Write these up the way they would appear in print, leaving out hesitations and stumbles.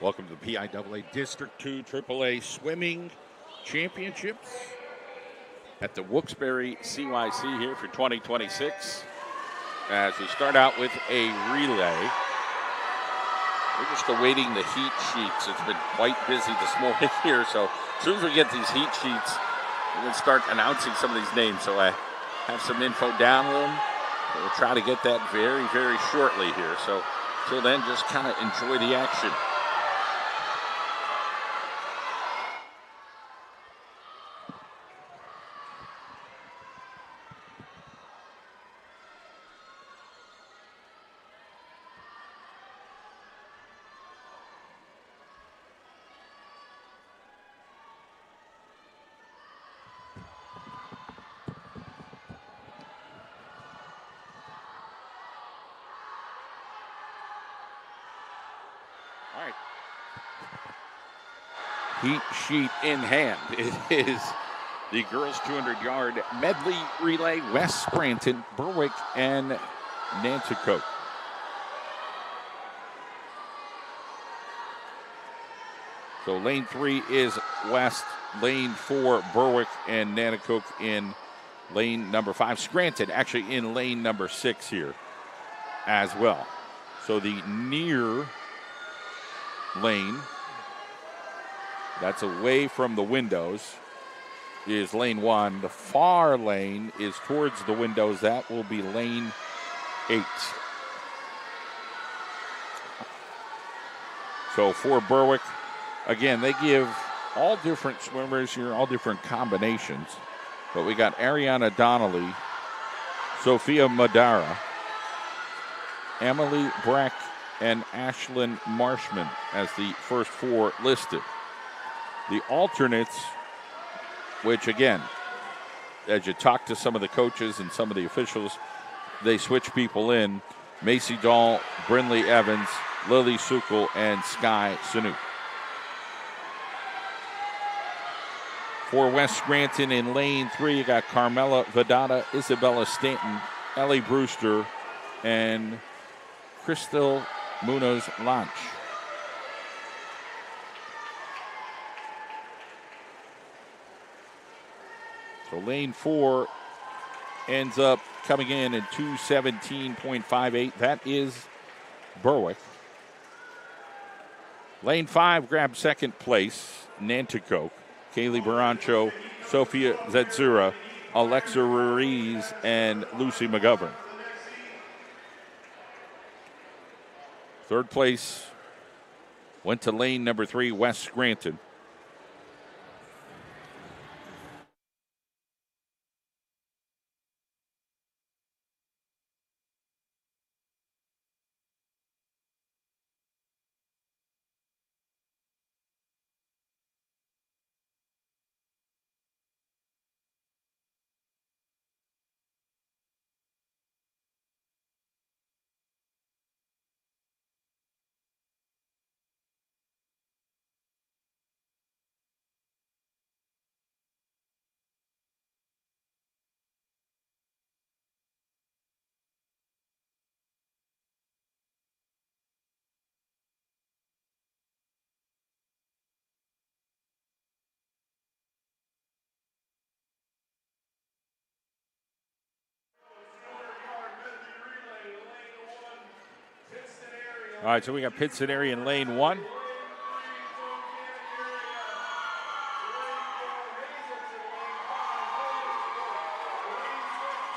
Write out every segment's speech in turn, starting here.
Welcome to the PIAA District 2 AAA Swimming Championships at the Wilkes-Barre CYC here for 2026. As we start out with a relay. We're just awaiting the heat sheets. It's been quite busy this morning here, so as soon as we get these heat sheets, we're going to start announcing some of these names. So I have some info down with them. We'll try to get that very, very shortly here. So till then, just kind of enjoy the action. All right. Heat sheet in hand. It is the girls' 200-yard medley relay. West Scranton, Berwick, and Nanticoke. So lane 3 is West, lane 4 Berwick, and Nanticoke in lane number 5. Scranton actually in lane number 6 here as well. So the near lane that's away from the windows is lane 1. The far lane is towards the windows. That will be lane 8. So for Berwick, again, they give all different swimmers here, all different combinations. But we got Ariana Donnelly, Sophia Madara, Emily Breck, and Ashlyn Marshman as the first 4 listed. The alternates, which again, as you talk to some of the coaches and some of the officials, they switch people in. Macy Dahl, Brinley Evans, Lily Sukal, and Sky Sanu. For West Scranton in lane 3, you got Carmela Vidata, Isabella Stanton, Ellie Brewster, and Crystal Munoz Lanch. So lane 4 ends up coming in at 2:17.58. That is Berwick. Lane 5 grabbed second place, Nanticoke. Kaylee Barancho, Sophia Zetsura, Alexa Ruiz, and Lucy McGovern. Third place went to lane number 3, West Scranton. All right, so we got Pitson area in lane 1.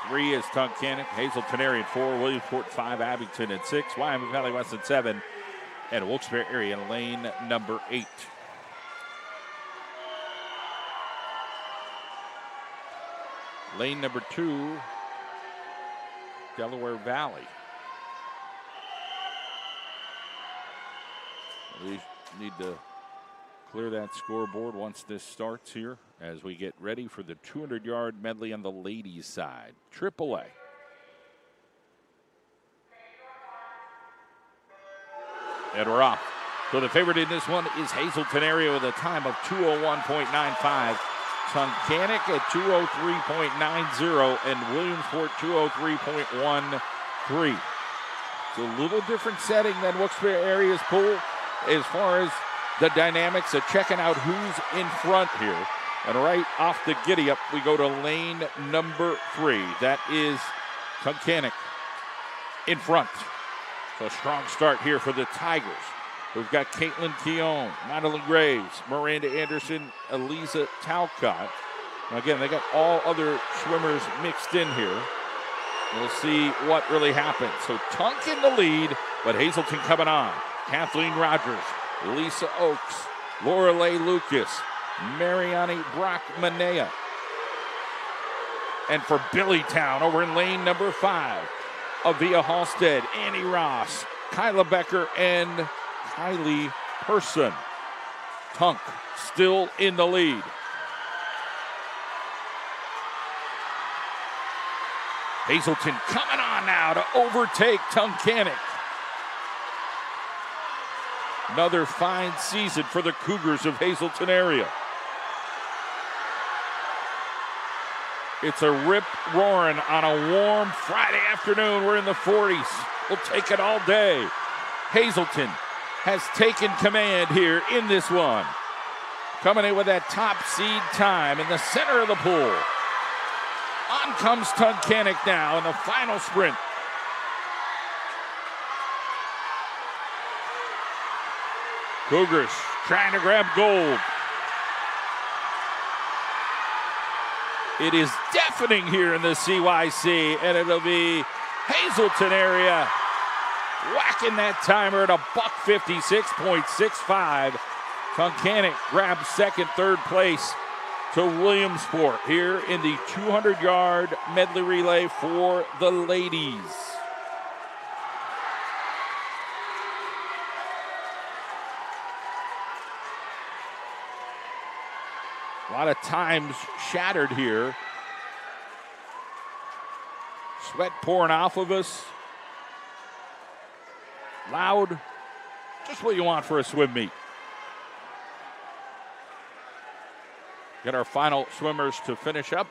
Three is Tunkhannock, Hazelton area at 4, Williamsport 5, Abington at 6, Wyoming Valley West at 7, and Wilkes-Barre area in lane number 8. Lane number 2, Delaware Valley. We need to clear that scoreboard once this starts here as we get ready for the 200-yard medley on the ladies' side. AAA. And we're off. So the favorite in this one is Hazelton area with a time of 2:01.95. Tunkhannock at 2:03.90 and Williamsport 2:03.13. It's a little different setting than Wilkes-Barre area's pool. as far as the dynamics of checking out who's in front here. And right off the giddy up, we go to lane number 3. That is Tunkhannock in front. So a strong start here for the Tigers. We've got Caitlin Keown, Madeline Graves, Miranda Anderson, Eliza Talcott. Now again, they got all other swimmers mixed in here. We'll see what really happens. So Tunk in the lead, but Hazleton coming on. Kathleen Rogers, Lisa Oakes, Lorelei Lucas, Mariani Brock-Manea. And for Billytown, over in lane number 5, Avia Halstead, Annie Ross, Kyla Becker, and Kylie Person. Tunk still in the lead. Hazleton coming on now to overtake Tunkhannock. Another fine season for the Cougars of Hazleton area. It's a rip roaring on a warm Friday afternoon. We're in the 40s. We'll take it all day. Hazleton has taken command here in this one. Coming in with that top seed time in the center of the pool. On comes Tunkhannock now in the final sprint. Cougars trying to grab gold. It is deafening here in the CYC, and it'll be Hazleton area whacking that timer at a $156.65. Tunkhannock grabs second, third place to Williamsport here in the 200-yard medley relay for the ladies. A lot of times shattered here. Sweat pouring off of us. Loud. Just what you want for a swim meet. Got our final swimmers to finish up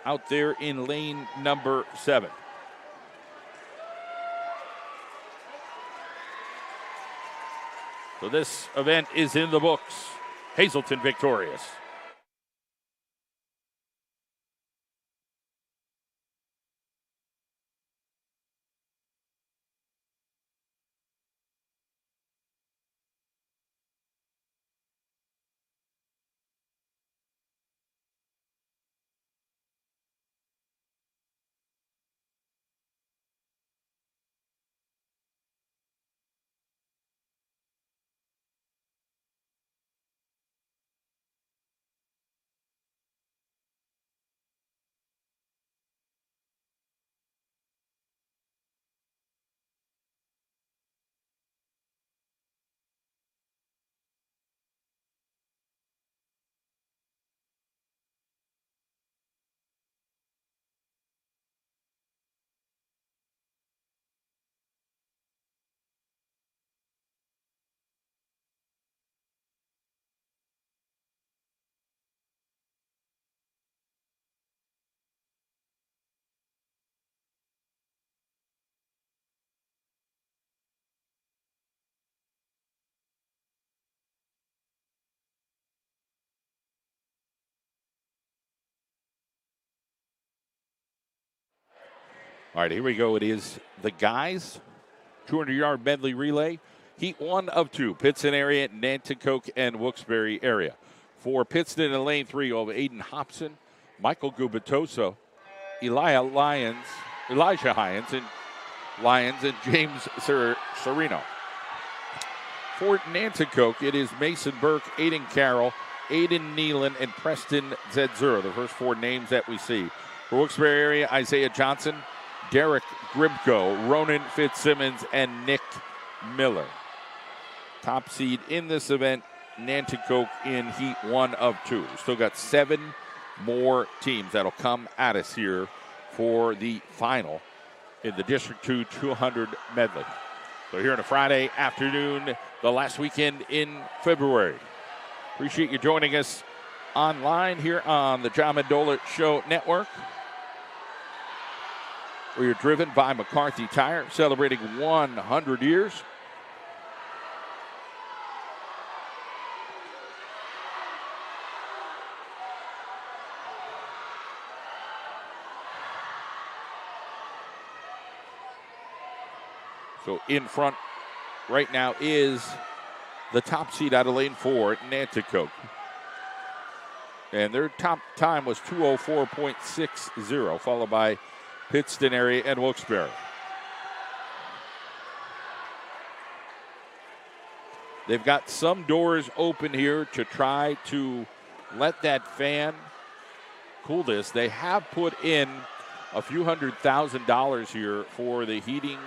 out there in lane number 7. So this event is in the books. Hazleton victorious. All right, here we go. It is the guys' 200-yard medley relay. Heat 1 of 2, Pittston area, Nanticoke, and Wilkes-Barre area. For Pittston in lane 3, you have Aiden Hobson, Michael Gubitoso, Elijah Hyens, and James Serino. For Nanticoke, it is Mason Burke, Aiden Carroll, Aiden Nealon, and Preston Zedzura, the first 4 names that we see. For Wilkes-Barre area, Isaiah Johnson, Derek Grimko, Ronan Fitzsimmons, and Nick Miller. Top seed in this event, Nanticoke in Heat 1 of 2. We've still got 7 more teams that'll come at us here for the final in the District 2 200 medley. So here on a Friday afternoon, the last weekend in February. Appreciate you joining us online here on the John Mendola Show Network. We are driven by McCarthy Tire, celebrating 100 years. So in front right now is the top seed out of lane 4, Nanticoke. And their top time was 2:04.60, followed by Pittston area and Wilkes-Barre. They've got some doors open here to try to let that fan cool this. They have put in a few $100,000 here for the heating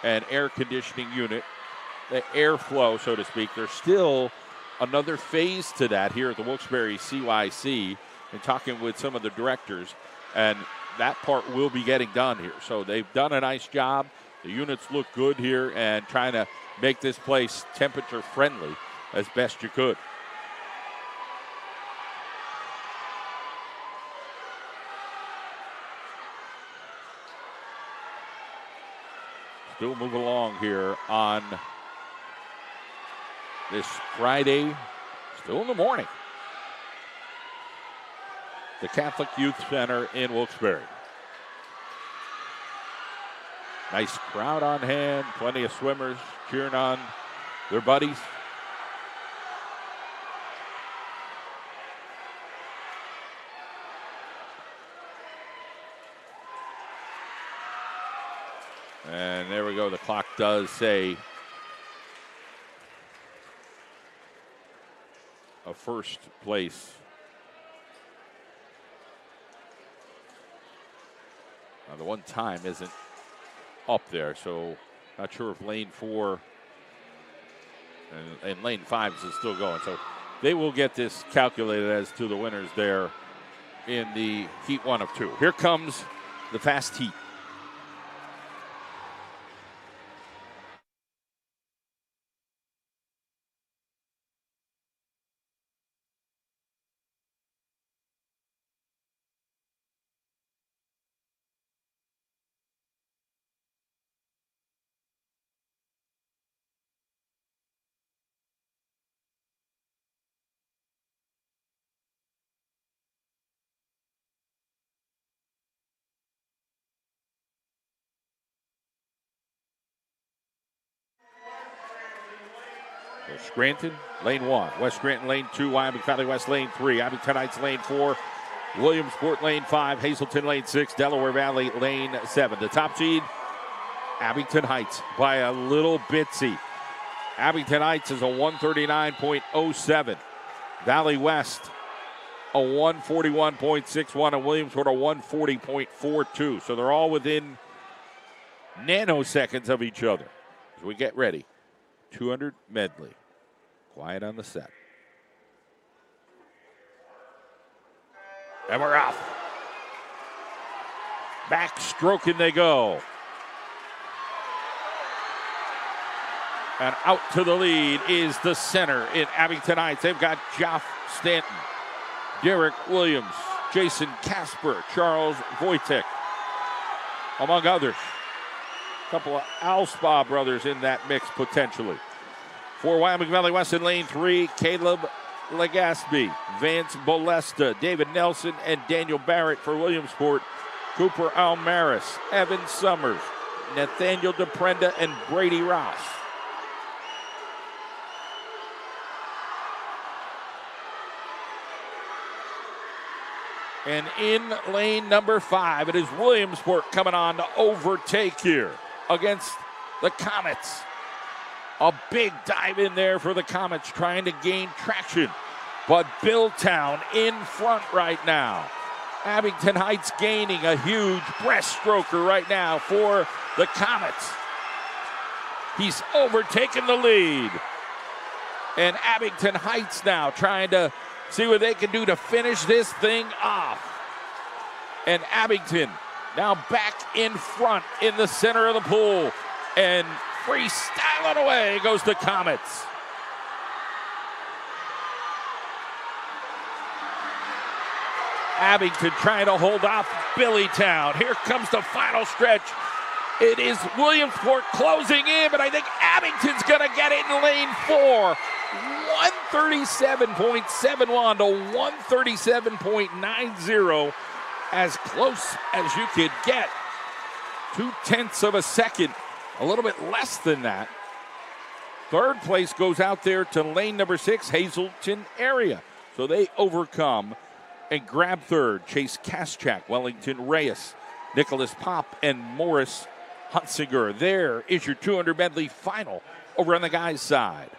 and air conditioning unit, the airflow, so to speak. There's still another phase to that here at the Wilkes-Barre CYC, and talking with some of the directors, and that part will be getting done here. So they've done a nice job. The units look good here, and trying to make this place temperature friendly as best you could. Still moving along here on this Friday, still in the morning. The Catholic Youth Center in Wilkes-Barre. Nice crowd on hand, plenty of swimmers cheering on their buddies. And there we go. The clock does say a first place. Now the one time isn't up there, so not sure if lane 4 and lane 5 is still going. So they will get this calculated as to the winners there in the heat 1 of 2. Here comes the fast heat. Scranton, lane 1. West Scranton, lane 2. Wyoming Valley West, lane 3. Abington Heights, lane 4. Williamsport, lane 5. Hazelton, lane 6. Delaware Valley, lane 7. The top seed, Abington Heights, by a little bitsy. Abington Heights is a 139.07. Valley West, a 141.61. And Williamsport, a 140.42. So they're all within nanoseconds of each other as we get ready. 200 medley. Quiet on the set. And we're off. Backstroking they go. And out to the lead is the center in Abington Heights. They've got Jeff Stanton, Derek Williams, Jason Casper, Charles Wojtek, among others. A couple of Alspa brothers in that mix potentially. For Wyoming Valley West in lane 3, Caleb Legaspi, Vance Bolesta, David Nelson, and Daniel Barrett. For Williamsport, Cooper Almaris, Evan Summers, Nathaniel DePrenda, and Brady Ross. And in lane number 5, it is Williamsport coming on to overtake here against the Comets. A big dive in there for the Comets, trying to gain traction. But Billtown in front right now. Abington Heights gaining a huge breaststroker right now for the Comets. He's overtaken the lead. And Abington Heights now trying to see what they can do to finish this thing off. And Abington now back in front in the center of the pool. And freestyling away goes the Comets. Abington trying to hold off Billytown. Here comes the final stretch. It is Williamsport closing in, but I think Abington's going to get it in lane 4. 137.71 to 137.90. As close as you could get. 0.2 of a second a little bit less than that. Third place goes out there to lane number 6, Hazleton area. So they overcome and grab third. Chase Kaschak, Wellington Reyes, Nicholas Pop, and Morris Hunsinger. There is your 200 medley final over on the guys' side.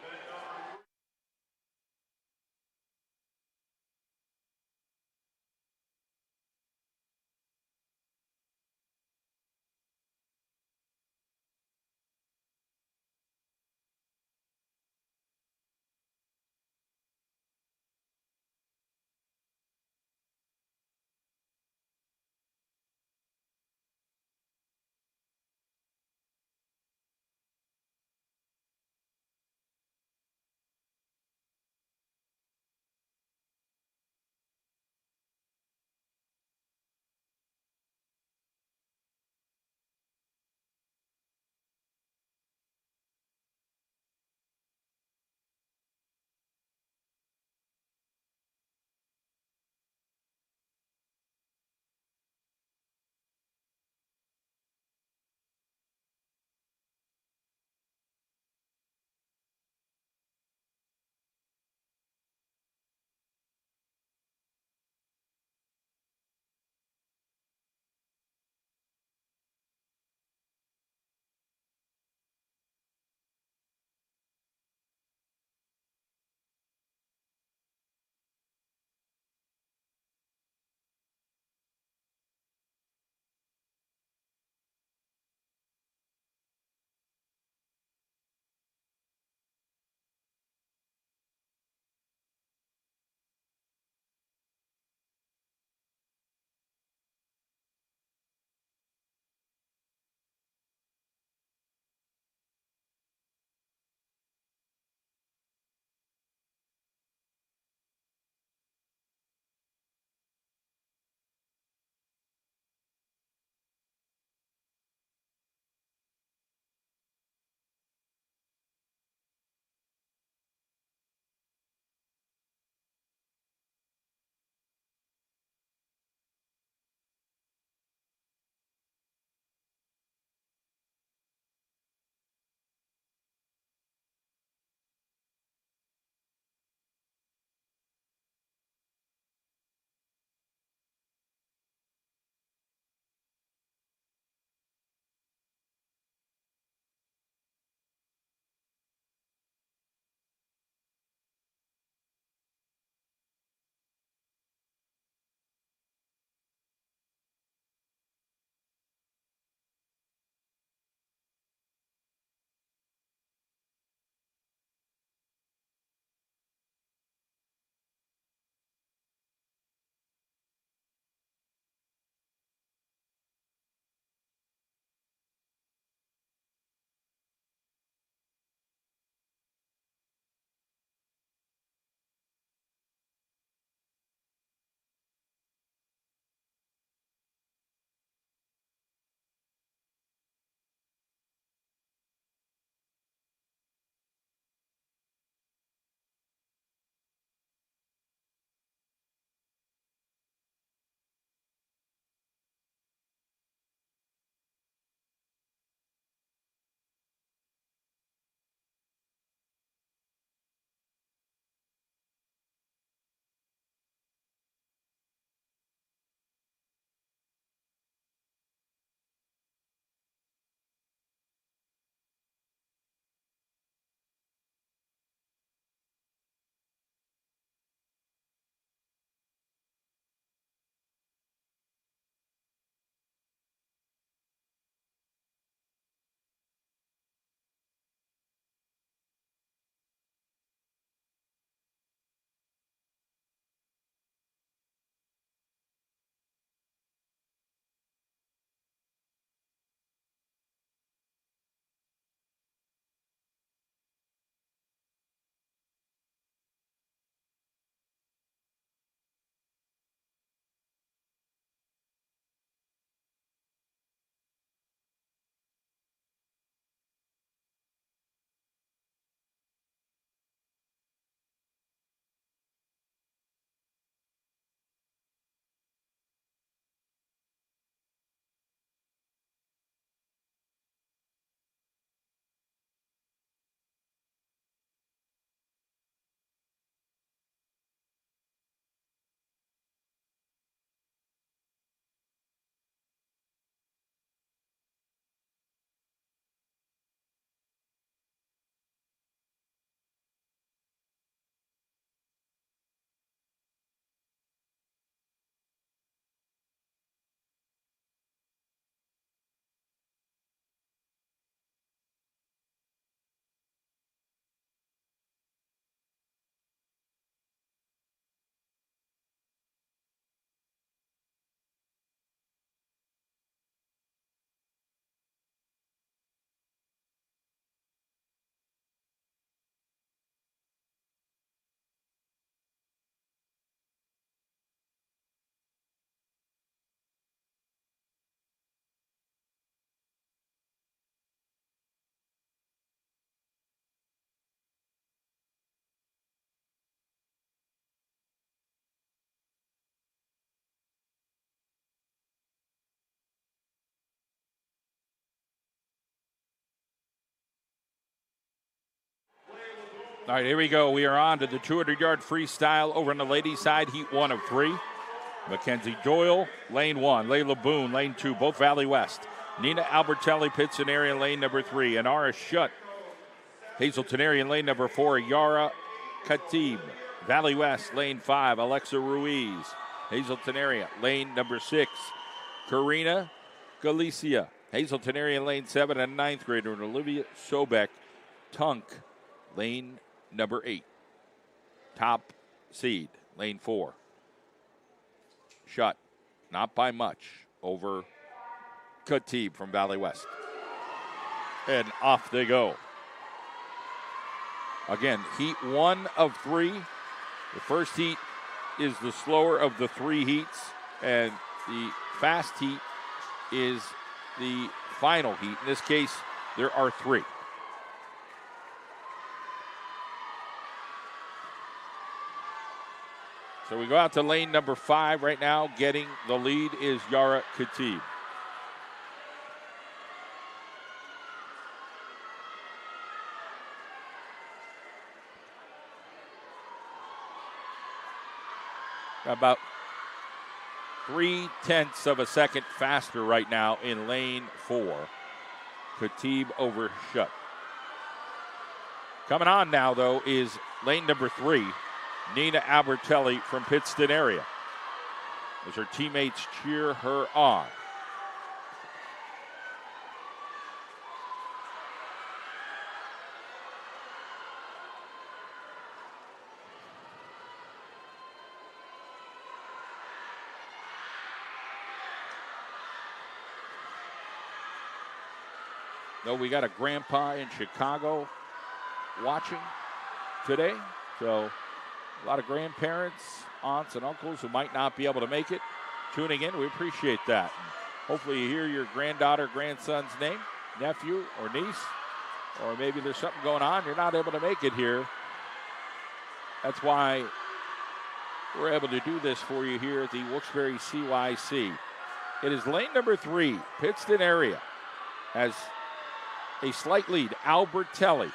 All right, here we go. We are on to the 200-yard freestyle over on the ladies' side, heat 1 of 3. Mackenzie Doyle, lane 1. Layla Boone, lane 2, both Valley West. Nina Albertelli, Pittston area, lane number 3. Anara Shutt, Hazleton area, lane number 4. Yara Khatib, Valley West, lane 5. Alexa Ruiz, Hazleton area, lane number 6. Karina Galicia, Hazleton area, lane 7. And 9th grader, and Olivia Sobek, Tunk, lane number 8. Top seed, lane 4. Shut, not by much, over Khatib from Valley West. And off they go. Again, heat 1 of 3. The first heat is the slower of the 3 heats, and the fast heat is the final heat. In this case, there are 3. So we go out to lane number 5 right now. Getting the lead is Yara Khatib. About 0.3 of a second faster right now in lane 4. Khatib over Shutt. Coming on now, though, is lane number 3. Nina Albertelli from Pittston area, as her teammates cheer her on. No, we got a grandpa in Chicago watching today, so a lot of grandparents, aunts, and uncles who might not be able to make it tuning in. We appreciate that. And hopefully you hear your granddaughter, grandson's name, nephew, or niece, or maybe there's something going on. You're not able to make it here. That's why we're able to do this for you here at the Wilkes-Barre CYC. It is lane number 3, Pittston area, has a slight lead. Albertelli.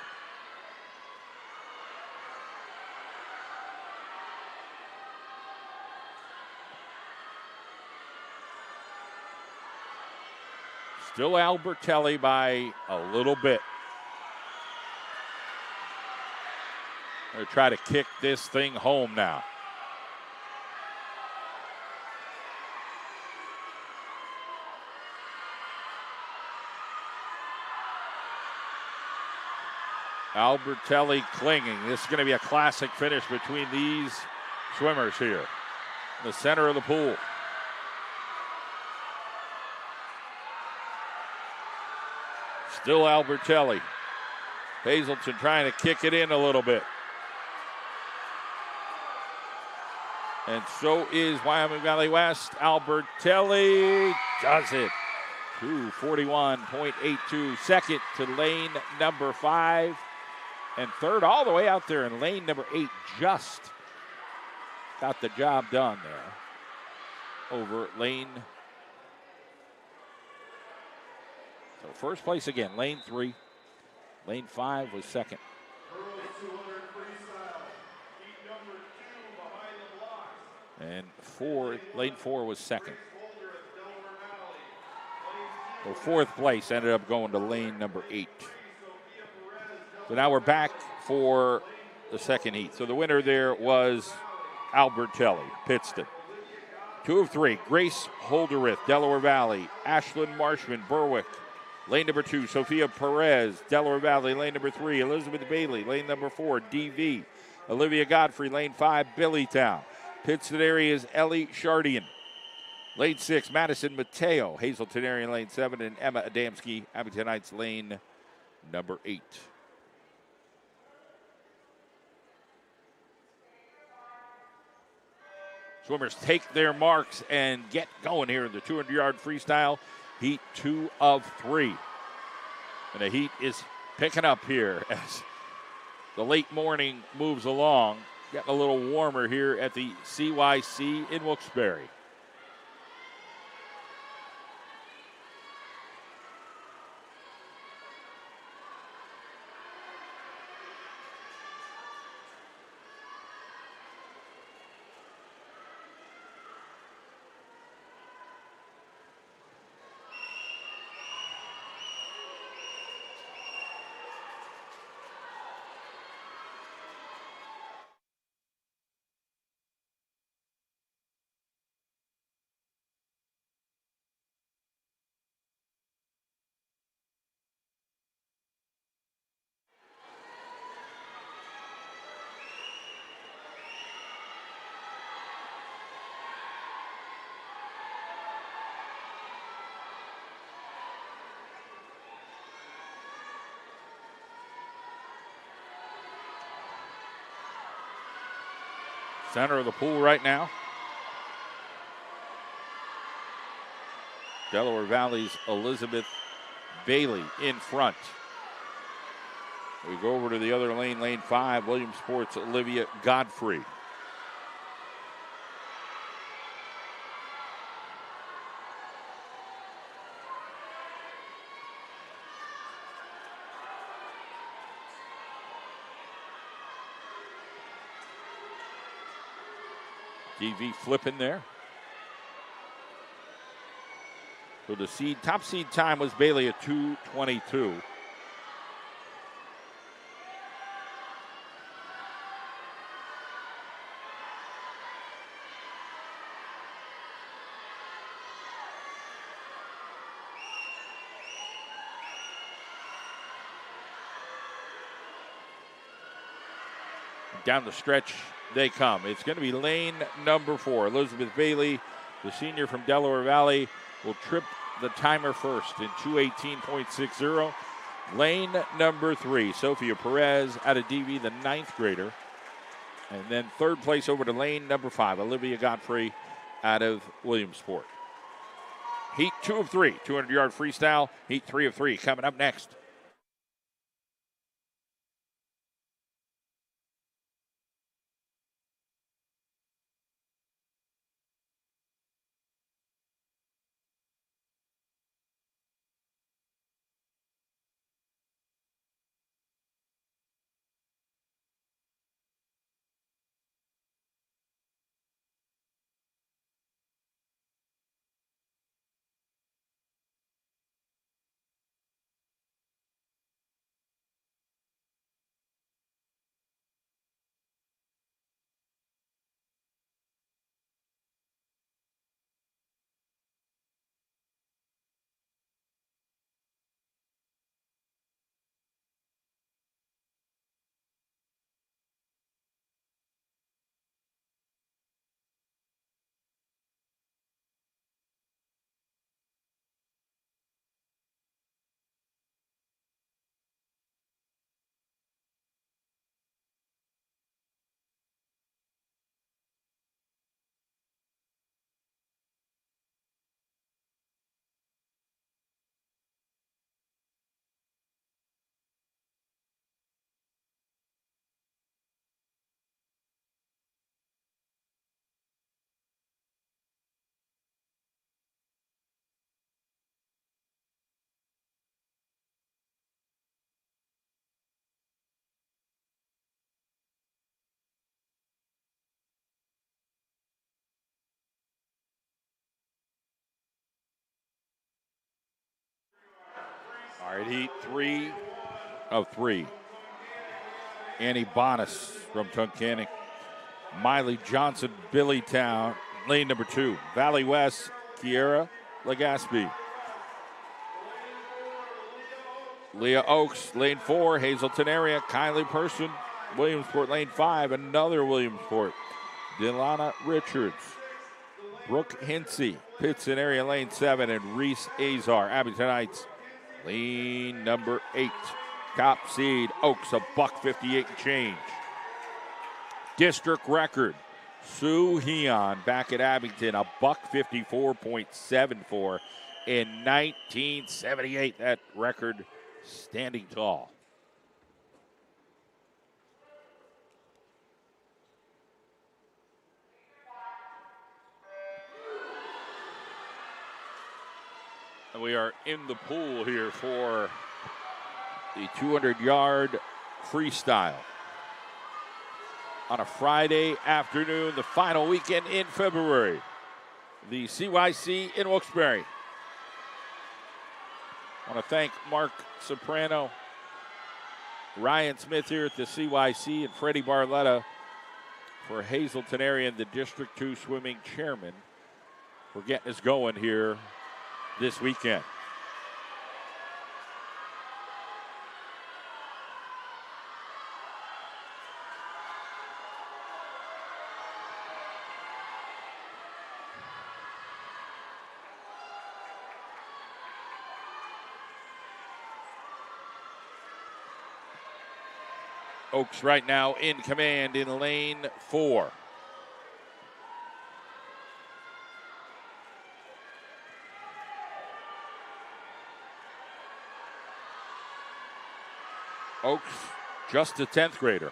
Still Albertelli by a little bit. They're trying to kick this thing home now. Albertelli clinging. This is going to be a classic finish between these swimmers here in the center of the pool. Still Albertelli. Hazleton trying to kick it in a little bit. And so is Wyoming Valley West. Albertelli does it. 2:41.82. Second to lane number 5. And third all the way out there in lane number 8. Just got the job done there over lane. So first place again, lane 3. Lane 5 was second. And lane 4 was second. So fourth place ended up going to lane number 8. So now we're back for the second heat. So the winner there was Albertelli, Pittston. 2 of 3, Grace Holderith, Delaware Valley. Ashlyn Marshman, Berwick. Lane number 2, Sophia Perez, Delaware Valley. Lane number 3, Elizabeth Bailey. Lane number 4, DV. Olivia Godfrey, lane 5, Billytown. Pittston area is Ellie Shardian. Lane 6, Madison Mateo. Hazleton area, lane 7. And Emma Adamski, Abington Heights, lane number 8. Swimmers take their marks and get going here in the 200-yard freestyle. Heat 2 of 3. And the heat is picking up here as the late morning moves along. Getting a little warmer here at the CYC in Wilkes-Barre. Center of the pool right now. Delaware Valley's Elizabeth Bailey in front. We go over to the other lane, lane 5, Williamsport's Olivia Godfrey. DV flipping there. So the top seed time was Bailey at 2:22. Down the stretch they come. It's going to be lane number 4. Elizabeth Bailey, the senior from Delaware Valley, will trip the timer first in 2:18.60. Lane number 3, Sophia Perez out of DV, the 9th grader. And then third place over to lane number 5, Olivia Godfrey out of Williamsport. Heat 2 of 3, 200-yard freestyle. Heat 3 of 3 coming up next. All right, heat 3 of 3. Annie Bonas from Tunkhannock. Miley Johnson, Billytown, lane number 2. Valley West, Kiera Legaspi. Leah Oaks, lane 4. Hazleton area, Kylie Person. Williamsport, lane 5. Another Williamsport. Delana Richards. Brooke Hinsey, Pittston area, lane 7. And Reese Azar, Abington Heights, lane number 8. Top seed, Oaks, $1.58 and change. District record, Sue Heon back at Abington, $1.54.74 in 1978. That record standing tall. And we are in the pool here for the 200-yard freestyle on a Friday afternoon, the final weekend in February. The CYC in Wilkes-Barre. I want to thank Mark Soprano, Ryan Smith here at the CYC, and Freddie Barletta for Hazleton area and the District 2 swimming chairman for getting us going here this weekend. Oaks right now in command in lane 4. Oaks, just a 10th grader.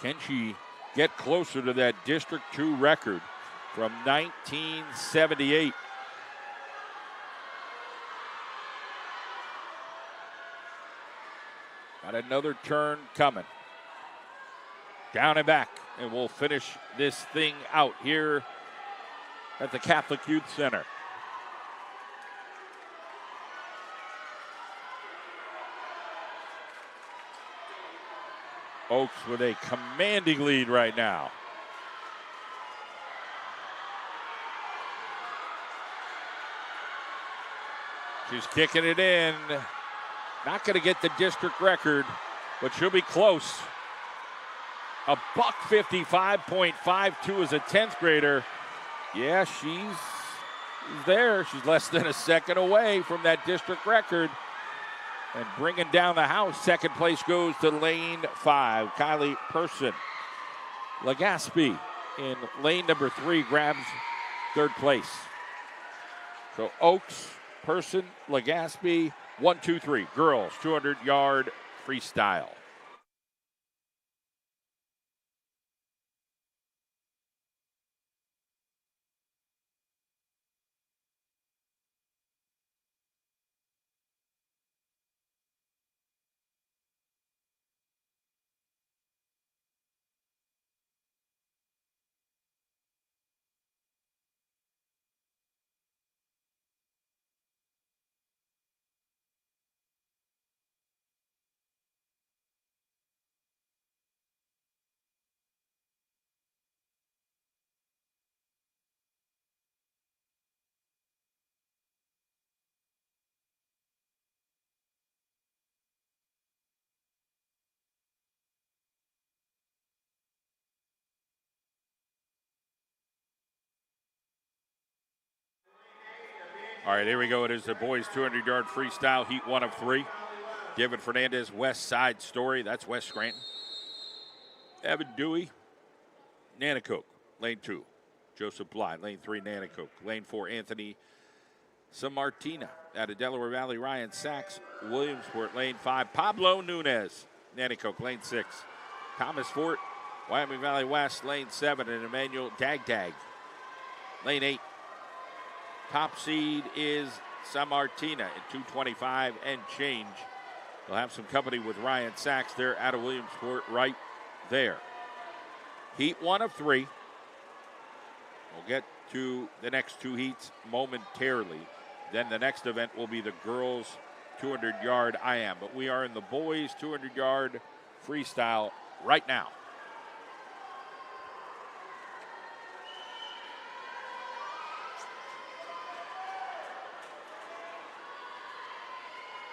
Can she get closer to that District 2 record from 1978? Got another turn coming. Down and back, and we'll finish this thing out here at the Catholic Youth Center. Oaks with a commanding lead right now. She's kicking it in. Not going to get the district record, but she'll be close. A buck 55.52 as a 10th grader. Yeah, she's there. She's less than a second away from that district record. And bringing down the house, second place goes to lane 5, Kylie Person. Legaspi in lane number 3 grabs third place. So Oaks, Person, Legaspi, 1, 2, 3. Girls, 200-yard freestyle. All right, here we go. It is the boys' 200-yard freestyle, heat 1 of 3. David Fernandez, West Side Story. That's West Scranton. Evan Dewey, Nanticoke, lane 2. Joseph Bly, lane 3, Nanticoke. Lane 4, Anthony Samartina out of Delaware Valley. Ryan Sachs, Williamsport, lane 5. Pablo Nunez, Nanticoke, lane 6. Thomas Fort, Wyoming Valley West, lane 7. And Emmanuel Dagdag, lane 8. Top seed is Samartina at 225 and change. They'll have some company with Ryan Sachs there out of Williamsport right there. Heat 1 of 3. We'll get to the next 2 heats momentarily. Then the next event will be the girls' 200-yard IM. But we are in the boys' 200-yard freestyle right now.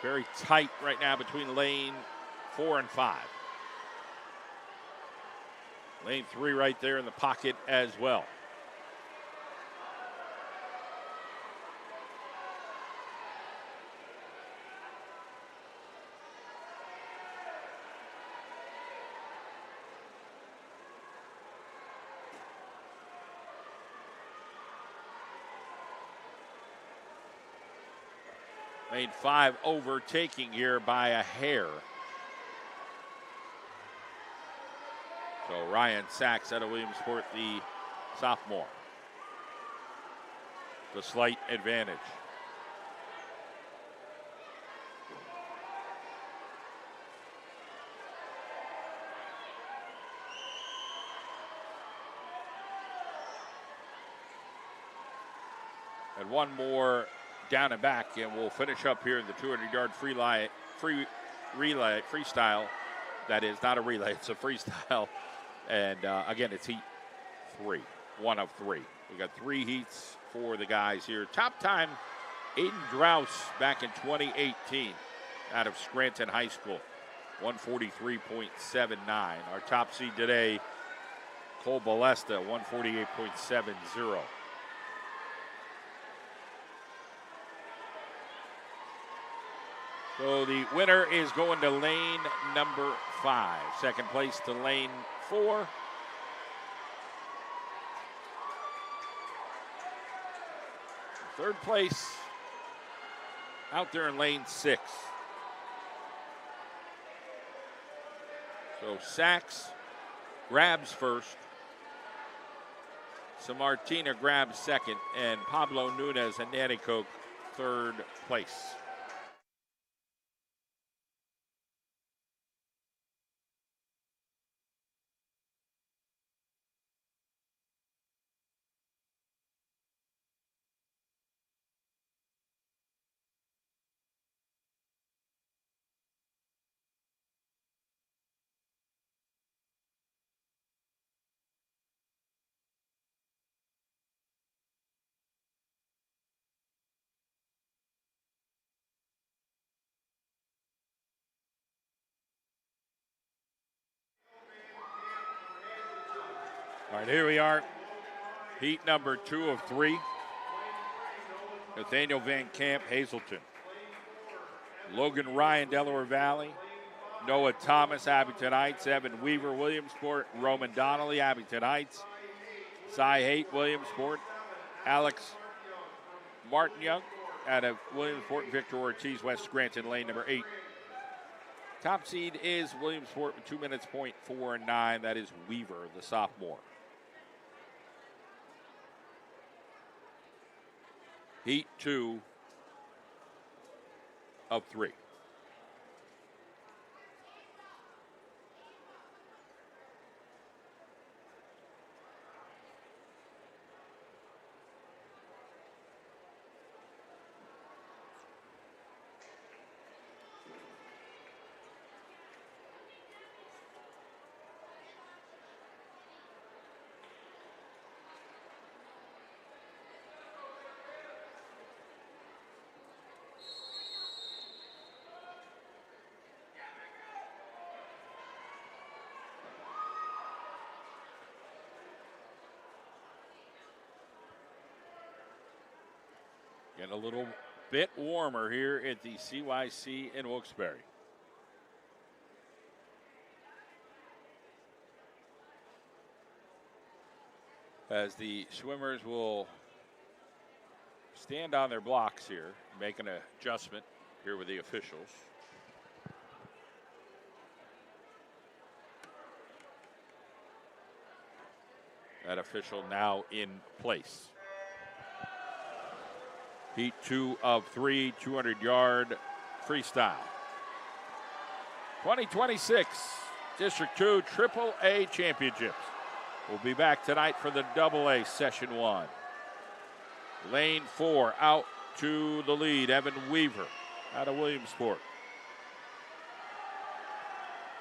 Very tight right now between lane 4 and 5. Lane 3 right there in the pocket as well. Lane 5 overtaking here by a hair. So Ryan Sachs out of Williamsport, the sophomore. The slight advantage. And one more down and back, and we'll finish up here in the 200-yard freestyle. That is not a relay, it's a freestyle. And again, it's heat 3, 1 of 3. We got 3 heats for the guys here. Top time, Aiden Drouse back in 2018 out of Scranton High School, 143.79. Our top seed today, Cole Balesta, 148.70. So the winner is going to lane number 5. Second place to lane 4. Third place out there in lane 6. So Sachs grabs first. Samartina grabs second. And Pablo Nunez and Nanticoke third place. All right, here we are. Heat number 2 of 3. Nathaniel Van Camp, Hazleton. Logan Ryan, Delaware Valley. Noah Thomas, Abington Heights. Evan Weaver, Williamsport. Roman Donnelly, Abington Heights. Cy Haight, Williamsport. Alex Martin-Young out of Williamsport. Victor Ortiz, West Scranton, lane number 8. Top seed is Williamsport with 2 minutes, .49. That is Weaver, the sophomore. Heat 2 of 3. Getting a little bit warmer here at the CYC in Wilkes-Barre. As the swimmers will stand on their blocks here, make an adjustment here with the officials. That official now in place. Heat 2 of 3, 200-yard freestyle. 2026 District 2 AAA Championships. We'll be back tonight for the AA Session 1. Lane 4 out to the lead, Evan Weaver out of Williamsport.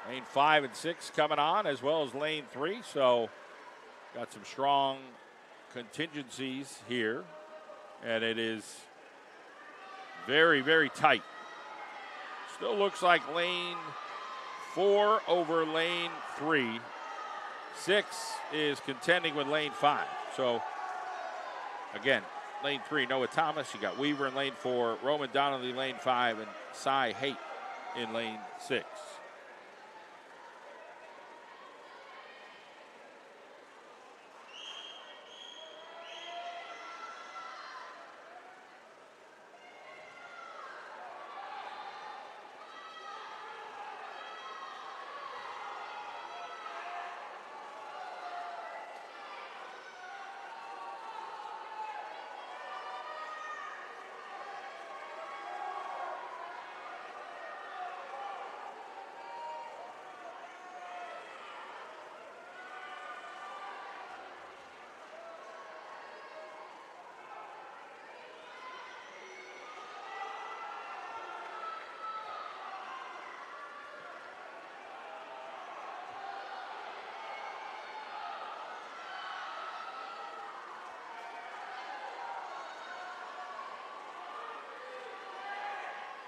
Lane 5 and 6 coming on, as well as lane 3. So got some strong contingencies here. And it is very, very tight. Still looks like lane 4 over lane 3. 6 is contending with lane 5. So, again, lane 3, Noah Thomas. You got Weaver in lane 4, Roman Donnelly lane 5, and Cy Haight in lane 6.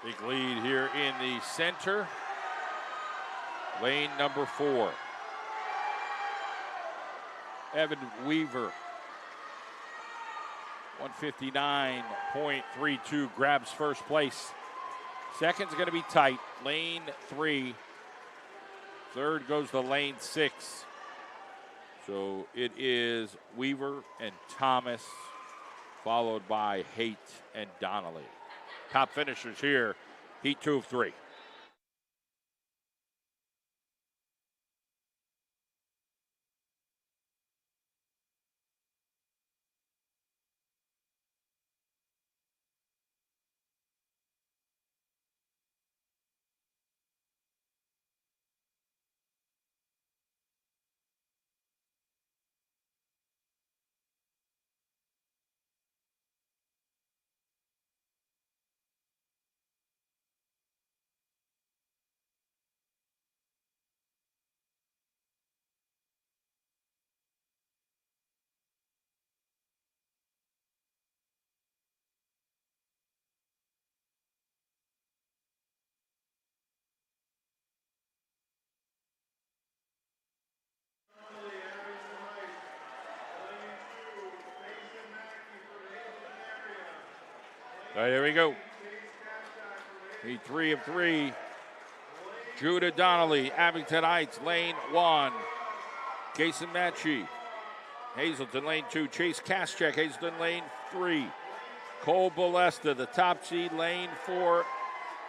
Big lead here in the center. Lane number 4. Evan Weaver, 159.32, grabs first place. Second's going to be tight. Lane 3. Third goes to lane 6. So it is Weaver and Thomas, followed by Haight and Donnelly. Top finishers here, Heat 2 of 3. There we go. He 3 of 3. Judah Donnelly, Abington Heights, lane 1. Kason Matchey, Hazleton, lane 2. Chase Kaschek, Hazleton, lane 3. Cole Balesta, the top seed, lane 4.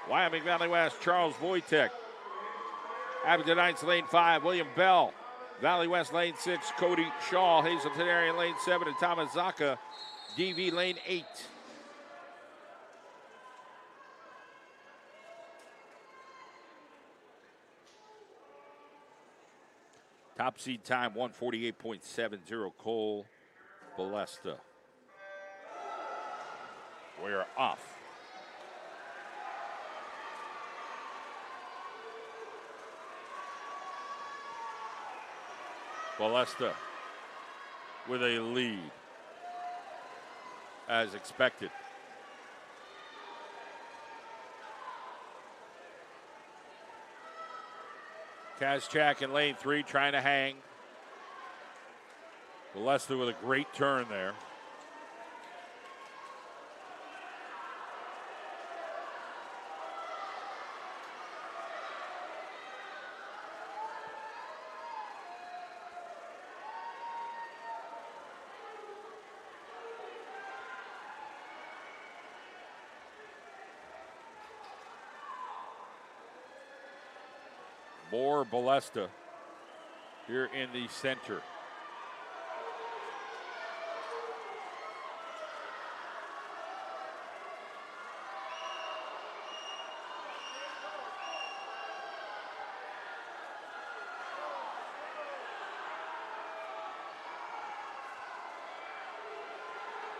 Wyoming Valley West, Charles Wojtek. Abington Heights, lane 5. William Bell, Valley West, lane 6. Cody Shaw, Hazleton area, lane 7. And Thomas Zaka, DV, lane 8. Top seed time, 148.70. Cole Balesta. We're off. Balesta with a lead, as expected. Kaschak in lane 3 trying to hang. Balesta with a great turn there. More Balesta here in the center.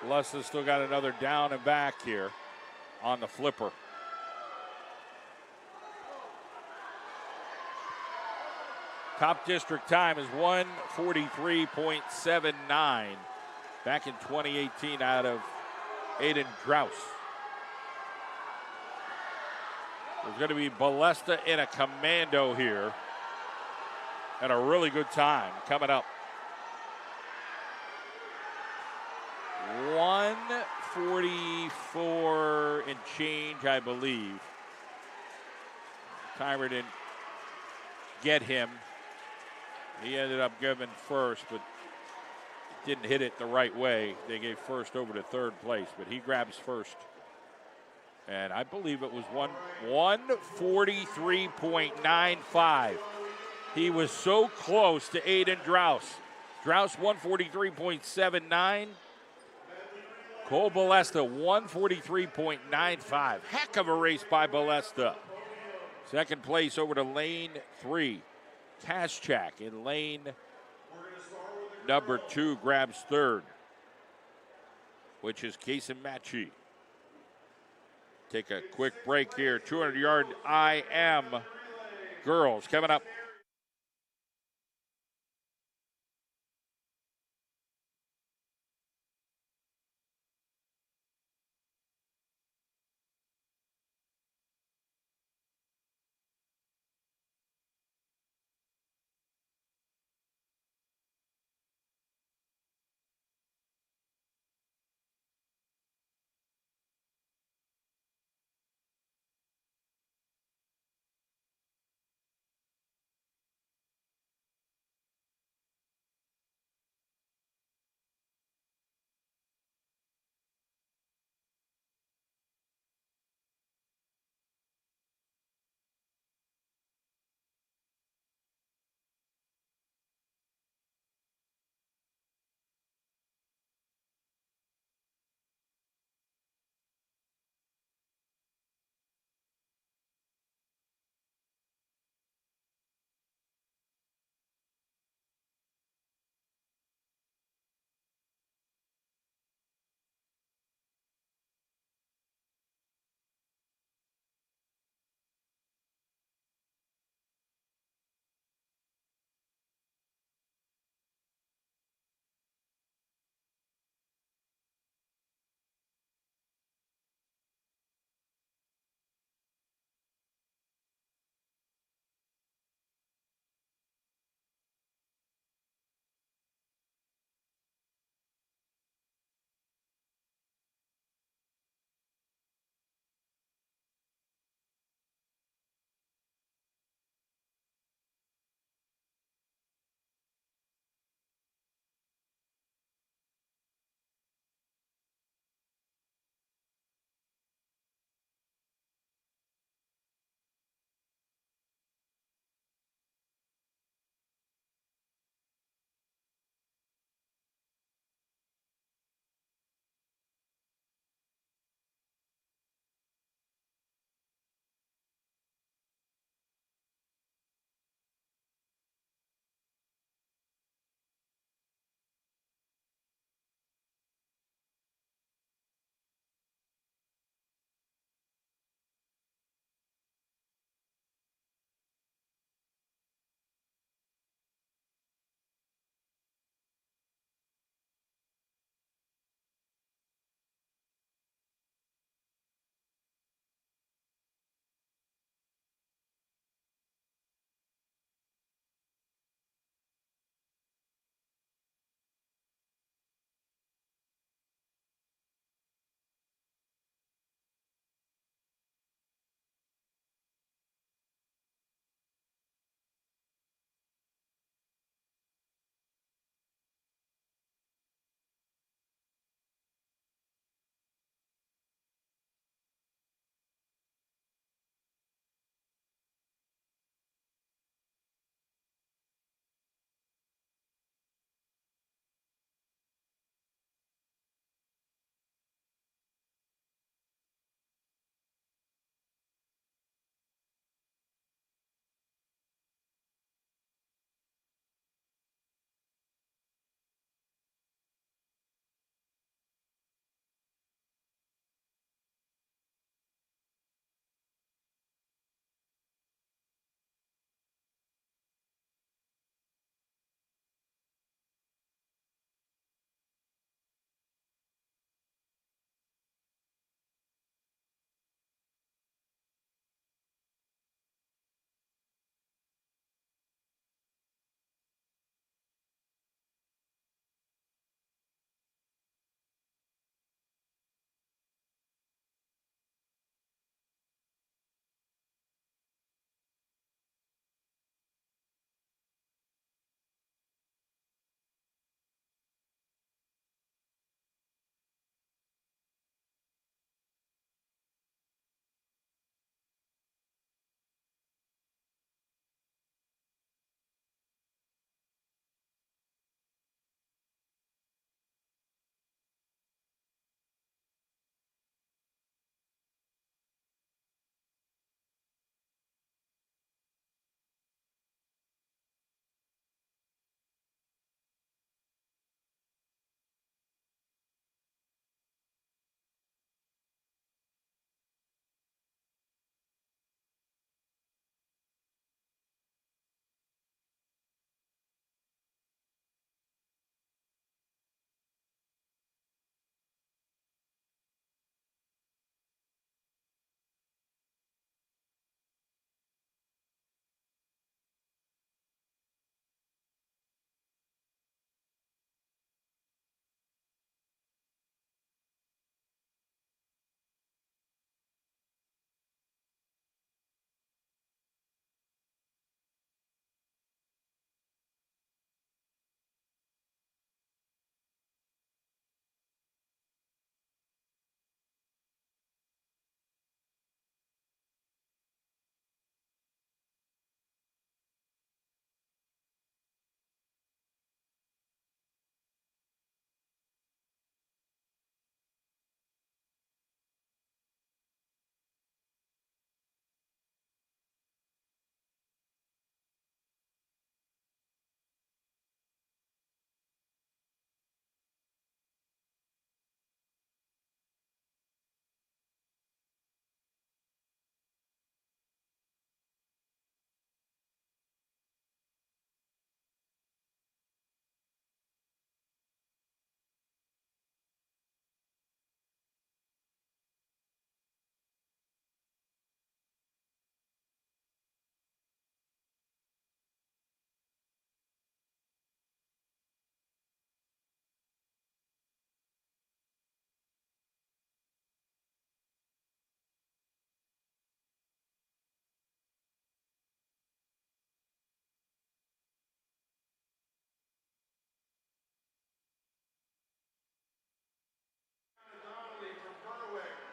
Balesta's still got another down and back here on the flipper. Top district time is 1:43.79. Back in 2018 out of Aiden Grouse. There's going to be Balesta in a commando here. And a really good time coming up. 1:44 and change, I believe. Timer didn't get him. He ended up giving first, but didn't hit it the right way. They gave first over to third place, but he grabs first. And I believe it was 1:43.95. He was so close to Aiden Drouse. Drouse 1:43.79. Cole Balesta 1:43.95. Heck of a race by Balesta. Second place over to lane 3. Kaschak in lane number 2 grabs third, which is Kason Matchey. Take a quick break here. 200-yard IM girls coming up.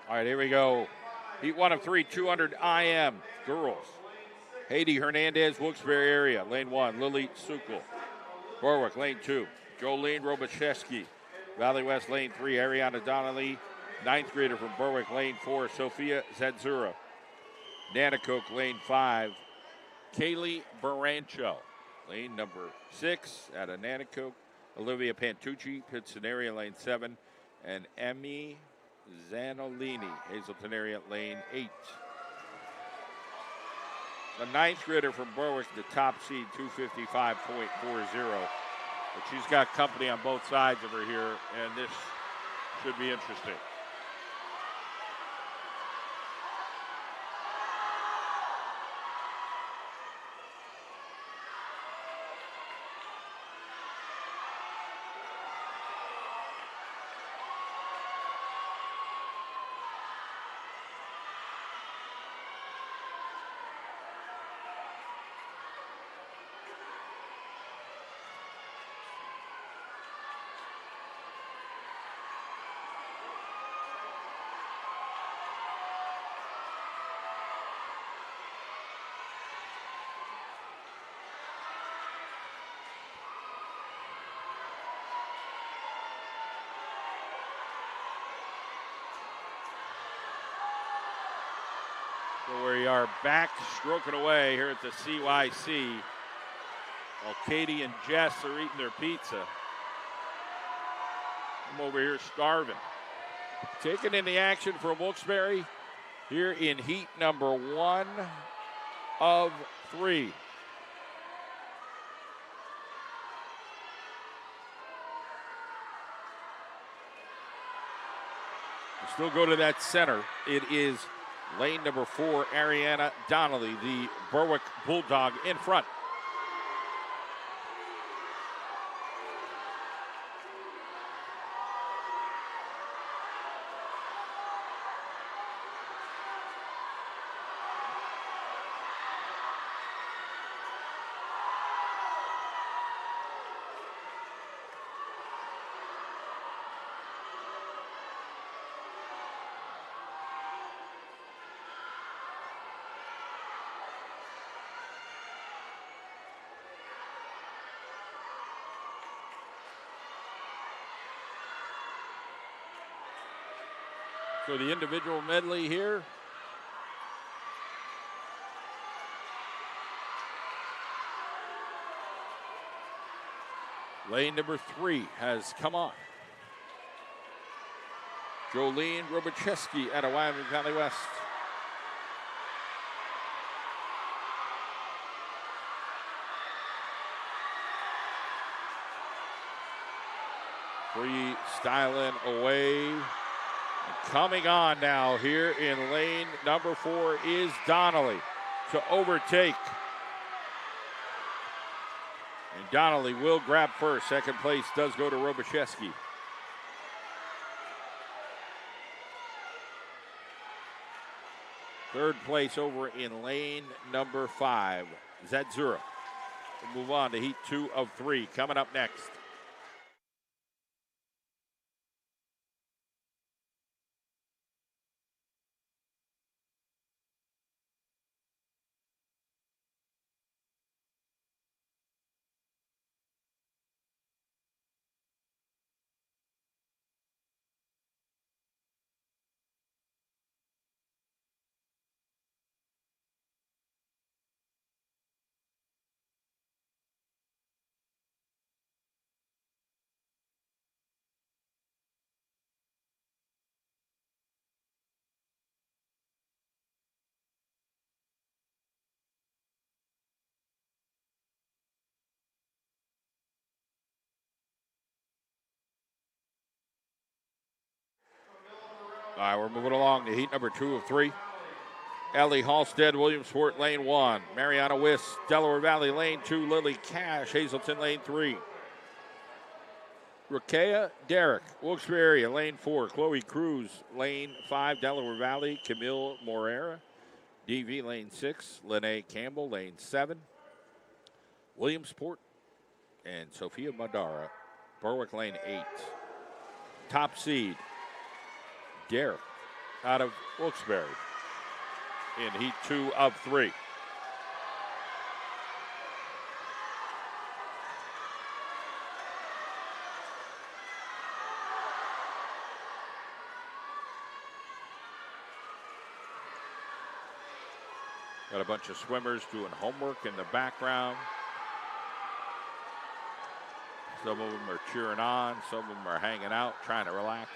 All right, here we go. Heat 1 of 3, 200 IM. Girls. Haiti Hernandez, Wilkes-Barre area. Lane 1, Lily Sukul. Berwick, lane 2. Jolene Robichevsky. Valley West, lane 3. Ariana Donnelly. Ninth grader from Berwick, lane 4. Sophia Zedzura. Nanacoke, lane 5. Kaylee Barancho. Lane number 6 out of Nanacoke. Olivia Pantucci, Pittston area, lane 7. And Emmy Zanolini, Hazleton area, lane 8. The ninth grader from Berwick, the top seed, 255.40. But she's got company on both sides of her here, and this should be interesting. So we are back stroking away here at the CYC while Katie and Jess are eating their pizza. I'm over here starving. Taking in the action from Wilkes-Barre here in heat number 1 of 3. We still go to that center. It is lane number 4, Ariana Donnelly, the Berwick Bulldog, in front. So the individual medley here. Lane number 3 has come on. Jolene Robichevsky out of Wyoming Valley West. Freestyling away. Coming on now here in lane number 4 is Donnelly to overtake. And Donnelly will grab first. Second place does go to Robichevsky. Third place over in lane number 5, Zedzura. We'll move on to heat 2 of 3 coming up next. All right, we're moving along to heat number 2 of 3. Ellie Halstead, Williamsport, lane 1. Mariana Wiss, Delaware Valley, lane 2. Lily Cash, Hazleton, lane 3. Rakea Derrick, Wilkes-Barre area, lane 4. Chloe Cruz, lane 5. Delaware Valley, Camille Morera, DV, lane 6. Lene Campbell, lane 7. Williamsport and Sophia Madara, Berwick, lane 8. Top seed, Derrick out of Wilkes-Barre in heat 2 of 3. Got a bunch of swimmers doing homework in the background. Some of them are cheering on. Some of them are hanging out, trying to relax.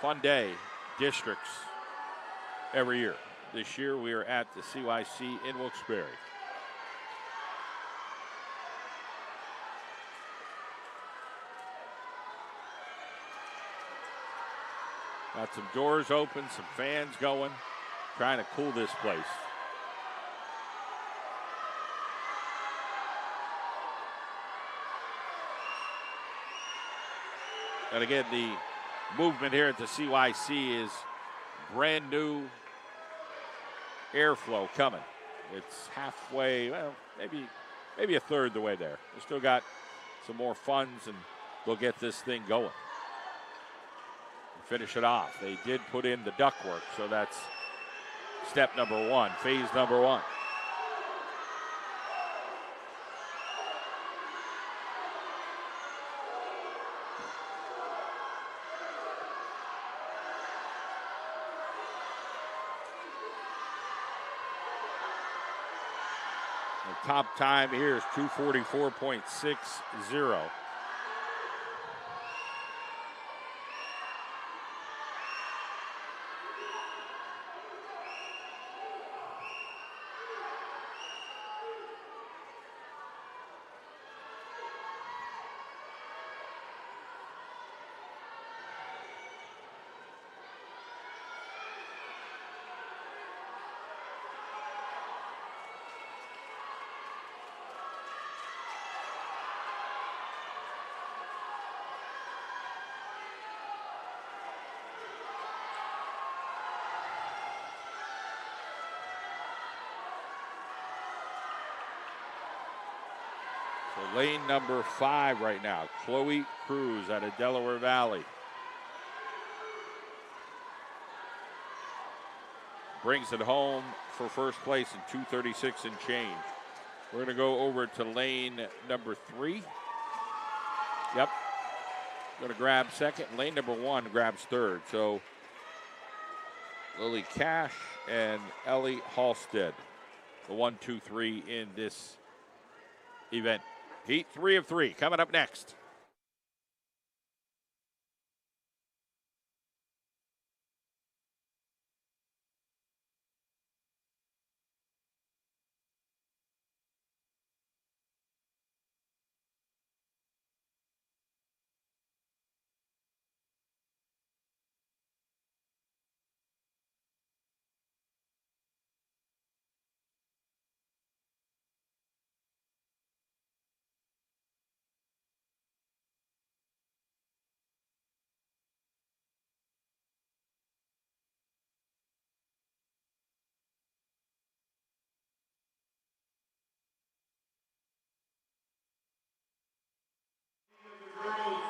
Fun day, districts every year. This year we are at the CYC in Wilkes-Barre. Got some doors open, some fans going, trying to cool this place. And again, the movement here at the CYC is brand new airflow coming. It's halfway, well, maybe a third the way there. We still got some more funds, and we'll get this thing going. Finish it off. They did put in the ductwork, so that's step number 1, phase number 1. The top time here is 2:44.60. So lane number 5 right now, Chloe Cruz out of Delaware Valley. Brings it home for first place in 2:36 and change. We're going to go over to lane number 3. Yep. Going to grab second. Lane number 1 grabs third. So Lily Cash and Ellie Halstead, the 1, 2, 3 in this event. Heat 3 of 3 coming up next.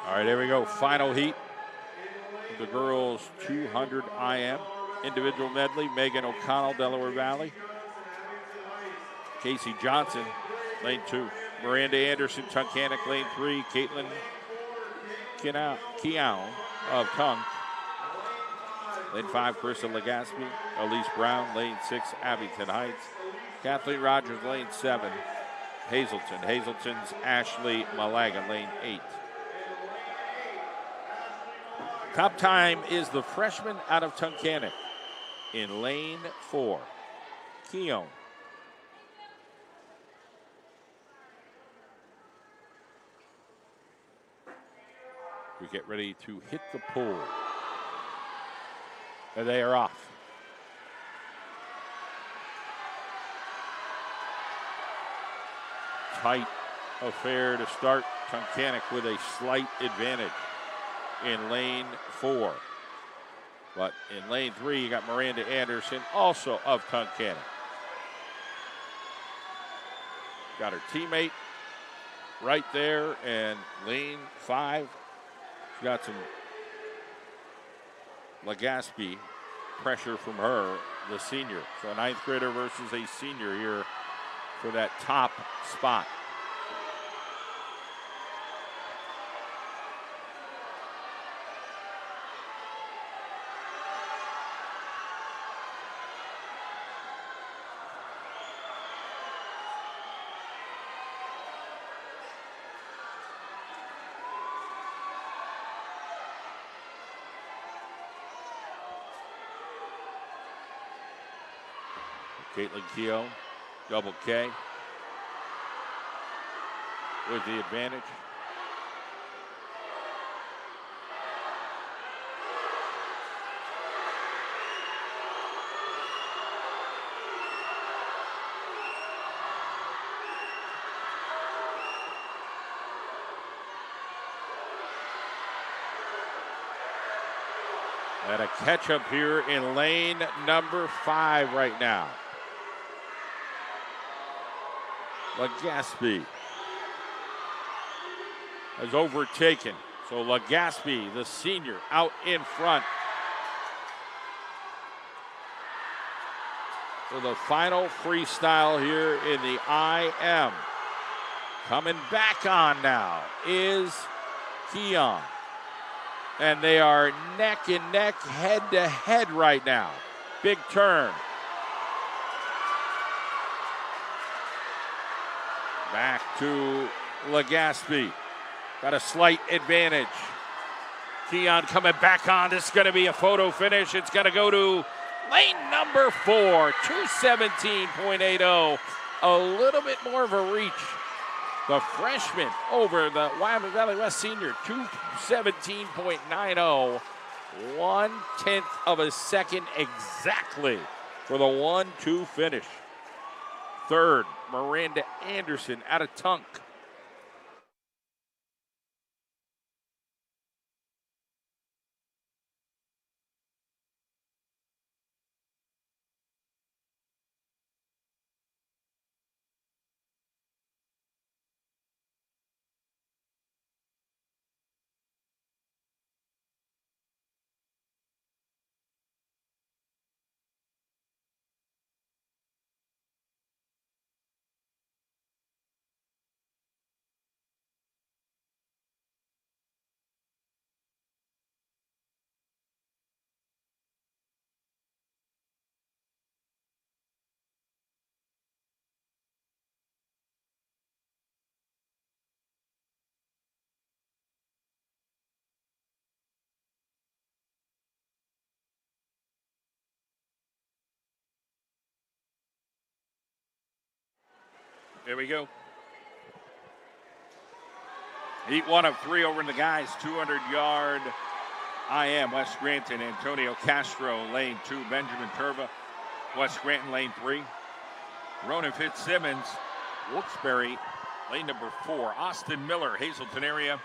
All right, here we go. Final heat of the girls 200 IM. Individual medley, Megan O'Connell, Delaware Valley. Casey Johnson, lane 2. Miranda Anderson, Tunkhannock, lane 3. Caitlin Keown of Tunk. Lane 5, Carissa Legaspi. Elise Brown, lane 6, Abington Heights. Kathleen Rogers, lane 7. Hazelton. Hazelton's Ashley Malaga, lane 8. Top time is the freshman out of Tunkhannock in lane 4, Keown. We get ready to hit the pool. And they are off. Tight affair to start. Tunkhannock with a slight advantage in lane 4. But in lane 3, you got Miranda Anderson, also of Tunkhannock. Got her teammate right there, and lane 5, she's got some Legaspi. Pressure from her, the senior. So a ninth grader versus a senior here for that top spot. Caitlin Keough, double K with the advantage. And a catch up here in lane number 5 right now. Legaspi has overtaken. So Legaspi, the senior, out in front. So the final freestyle here in the IM. Coming back on now is Keon. And they are neck and neck, head to head right now. Big turn. Back to Legaspi. Got a slight advantage. Keon coming back on. This is going to be a photo finish. It's going to go to lane number 4, 217.80. A little bit more of a reach. The freshman over the Wyoming Valley West senior, 217.90. 1/10 of a second exactly for the 1-2 finish. Third, Miranda Anderson out of Tunk. There we go. Heat 1 of 3 over in the guys. 200-yard IM. West Scranton, Antonio Castro, lane 2. Benjamin Turva, West Scranton, lane 3. Ronan Fitzsimmons, Wilkes-Barre, lane number 4. Austin Miller, Hazleton area,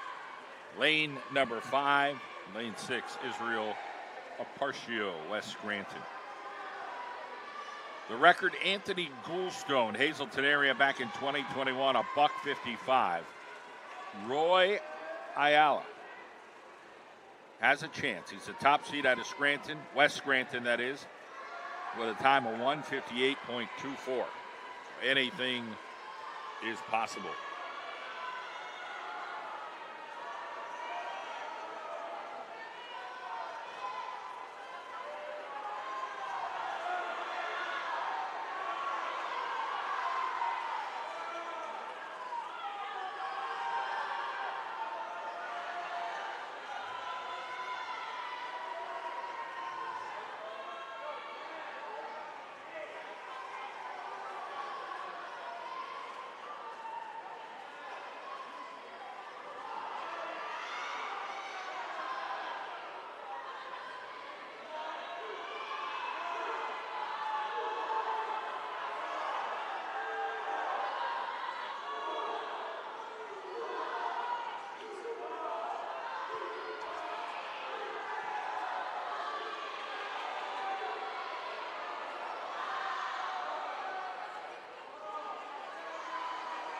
lane number 5. Lane 6, Israel Aparcio, West Scranton. The record, Anthony Goulstone, Hazleton area back in 2021, $1.55. Roy Ayala has a chance. He's the top seed out of Scranton, West Scranton that is, with a time of 1:58.24. Anything is possible.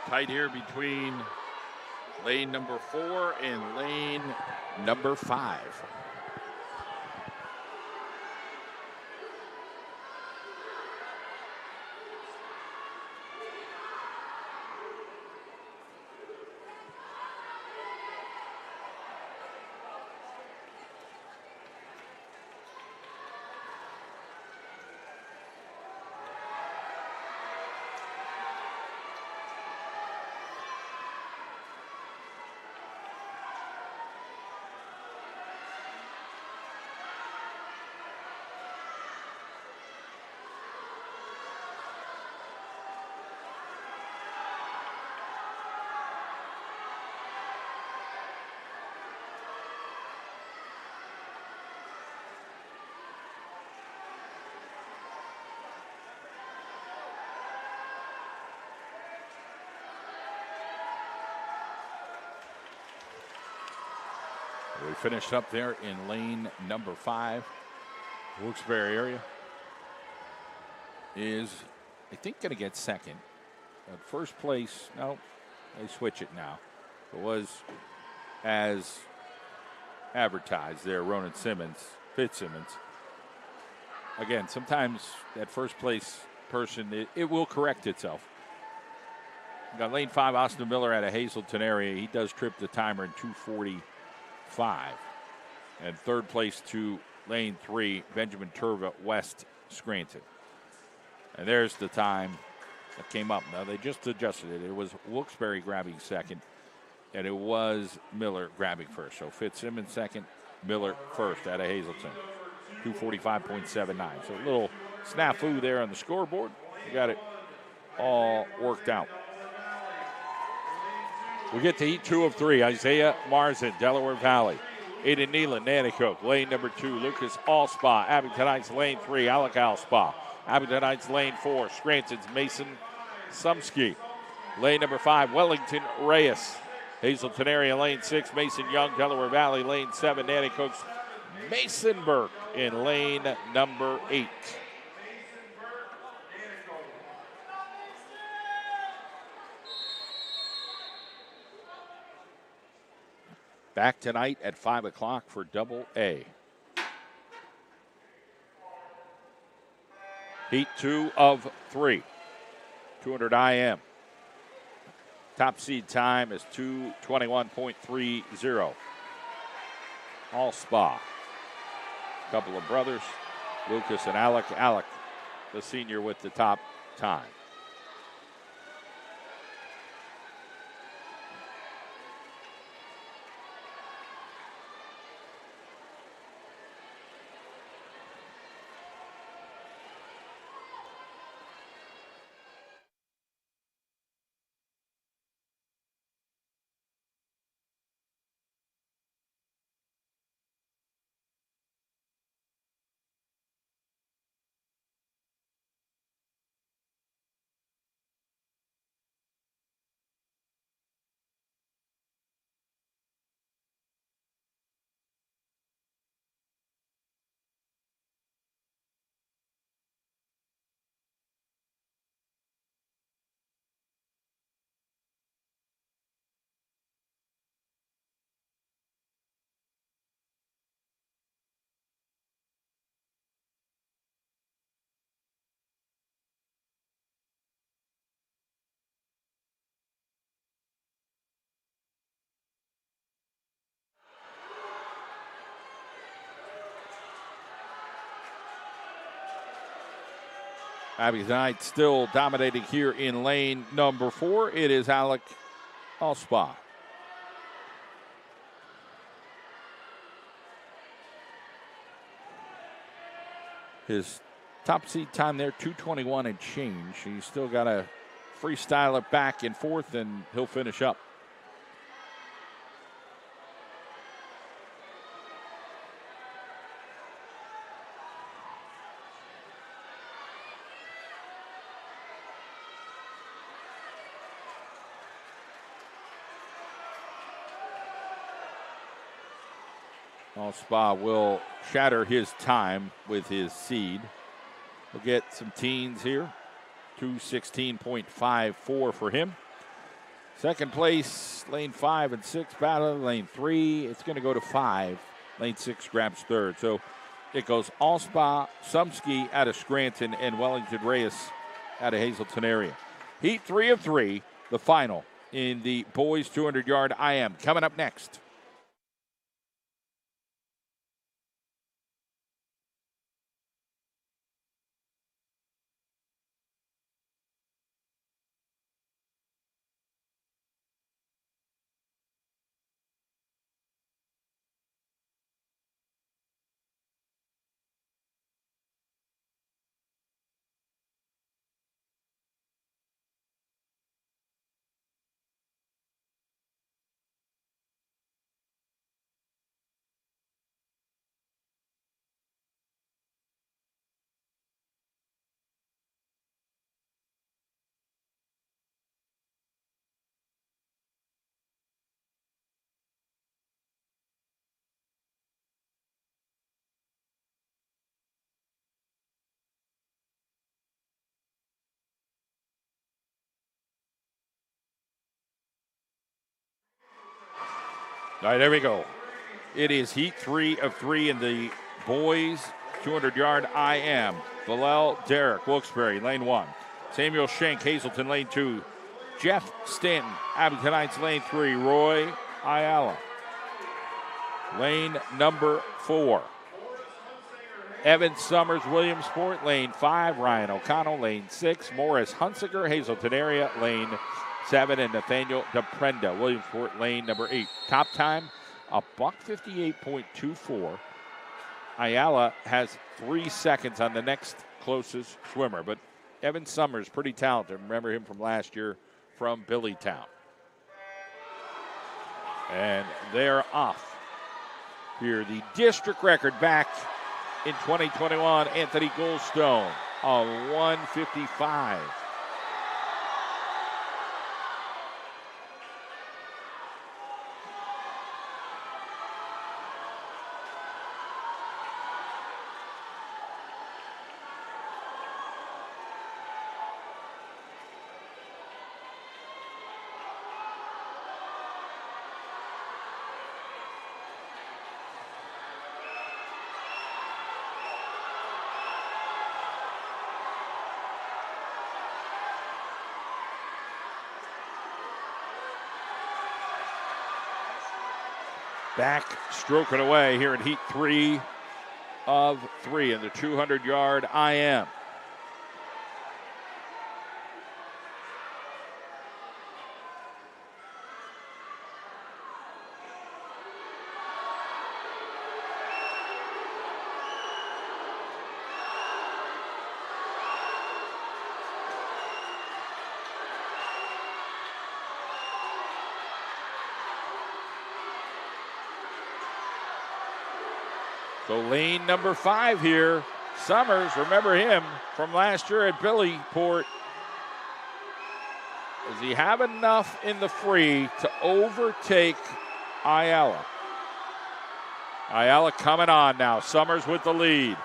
Tight here between lane number 4 and lane number 5. We finished up there in lane number 5. Wilkes-Barre area is, I think, going to get second. At first place, no, they switch it now. It was as advertised there, Ronan Fitzsimmons. Again, sometimes that first place person, it will correct itself. We got lane 5, Austin Miller out of Hazleton area. He does trip the timer in 2:45. And third place to lane 3, Benjamin Turva, West Scranton. And there's the time that came up. Now, they just adjusted it. It was Wilkes-Barre grabbing second, and it was Miller grabbing first. So Fitzsimmons second, Miller first out of Hazleton. 2:45.79. So a little snafu there on the scoreboard. We got it all worked out. We get to heat 2 of 3. Isaiah Marzin, Delaware Valley. Aiden Nealon, Nanticoke. Lane number 2, Lucas Allspa. Abington Heights, lane 3, Alec Allspa. Abington Heights, lane 4, Scranton's Mason Sumsky. Lane number 5, Wellington Reyes. Hazleton area, lane 6, Mason Young. Delaware Valley, lane 7, Nanticoke's Mason Burke in lane number 8. Back tonight at 5 o'clock for AA. Heat 2 of 3. 200 IM. Top seed time is 2:21.30. All Spa. Couple of brothers, Lucas and Alec. Alec, the senior, with the top time. Abington Heights still dominating here in lane number 4. It is Alec Allspa. His top seed time there, 2:21 and change. He's still got to freestyle it back and forth, and he'll finish up. Allspa will shatter his time with his seed. We'll get some teens here. 2:16.54 for him. Second place, lane 5 and 6 battle. Lane 3, it's going to go to 5. Lane 6 grabs third. So it goes Allspa, Sumsky out of Scranton, and Wellington Reyes out of Hazleton area. Heat 3 of 3, the final in the boys 200-yard IM. Coming up next. All right, there we go. It is heat 3 of 3 in the boys 200-yard IM. Bilal Derrick, Wilkes-Barre, lane 1. Samuel Schenk, Hazleton, lane 2. Jeff Stanton, Abington Heights, lane 3. Roy Ayala, lane number 4. Evan Summers, Williamsport, lane 5. Ryan O'Connell, lane 6. Morris Hunsiker, Hazleton area, lane 7. And Nathaniel DePrenda, Williamsport, lane number 8. Top time, a $1:58.24. Ayala has 3 seconds on the next closest swimmer, but Evan Summers, pretty talented. Remember him from last year from Billytown. And they're off. Here, the district record back in 2021, Anthony Goldstone, a 1:55. Back stroking away here in heat 3 of 3 in the 200-yard IM. So lane number 5 here. Summers, remember him from last year at Billyport. Does he have enough in the free to overtake Ayala? Ayala coming on now. Summers with the lead.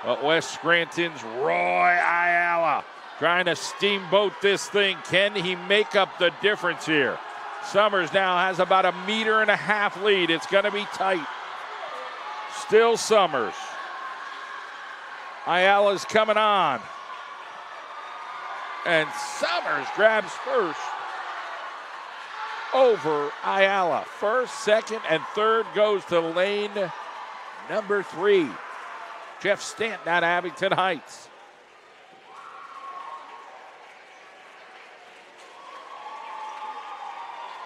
But West Scranton's Roy Ayala trying to steamboat this thing. Can he make up the difference here? Summers now has about 1.5 meters lead. It's going to be tight. Still Summers. Ayala's coming on. And Summers grabs first over Ayala. First, second, and third goes to lane number 3. Jeff Stanton out of Abington Heights.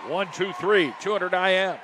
One, two, three, 200 IM.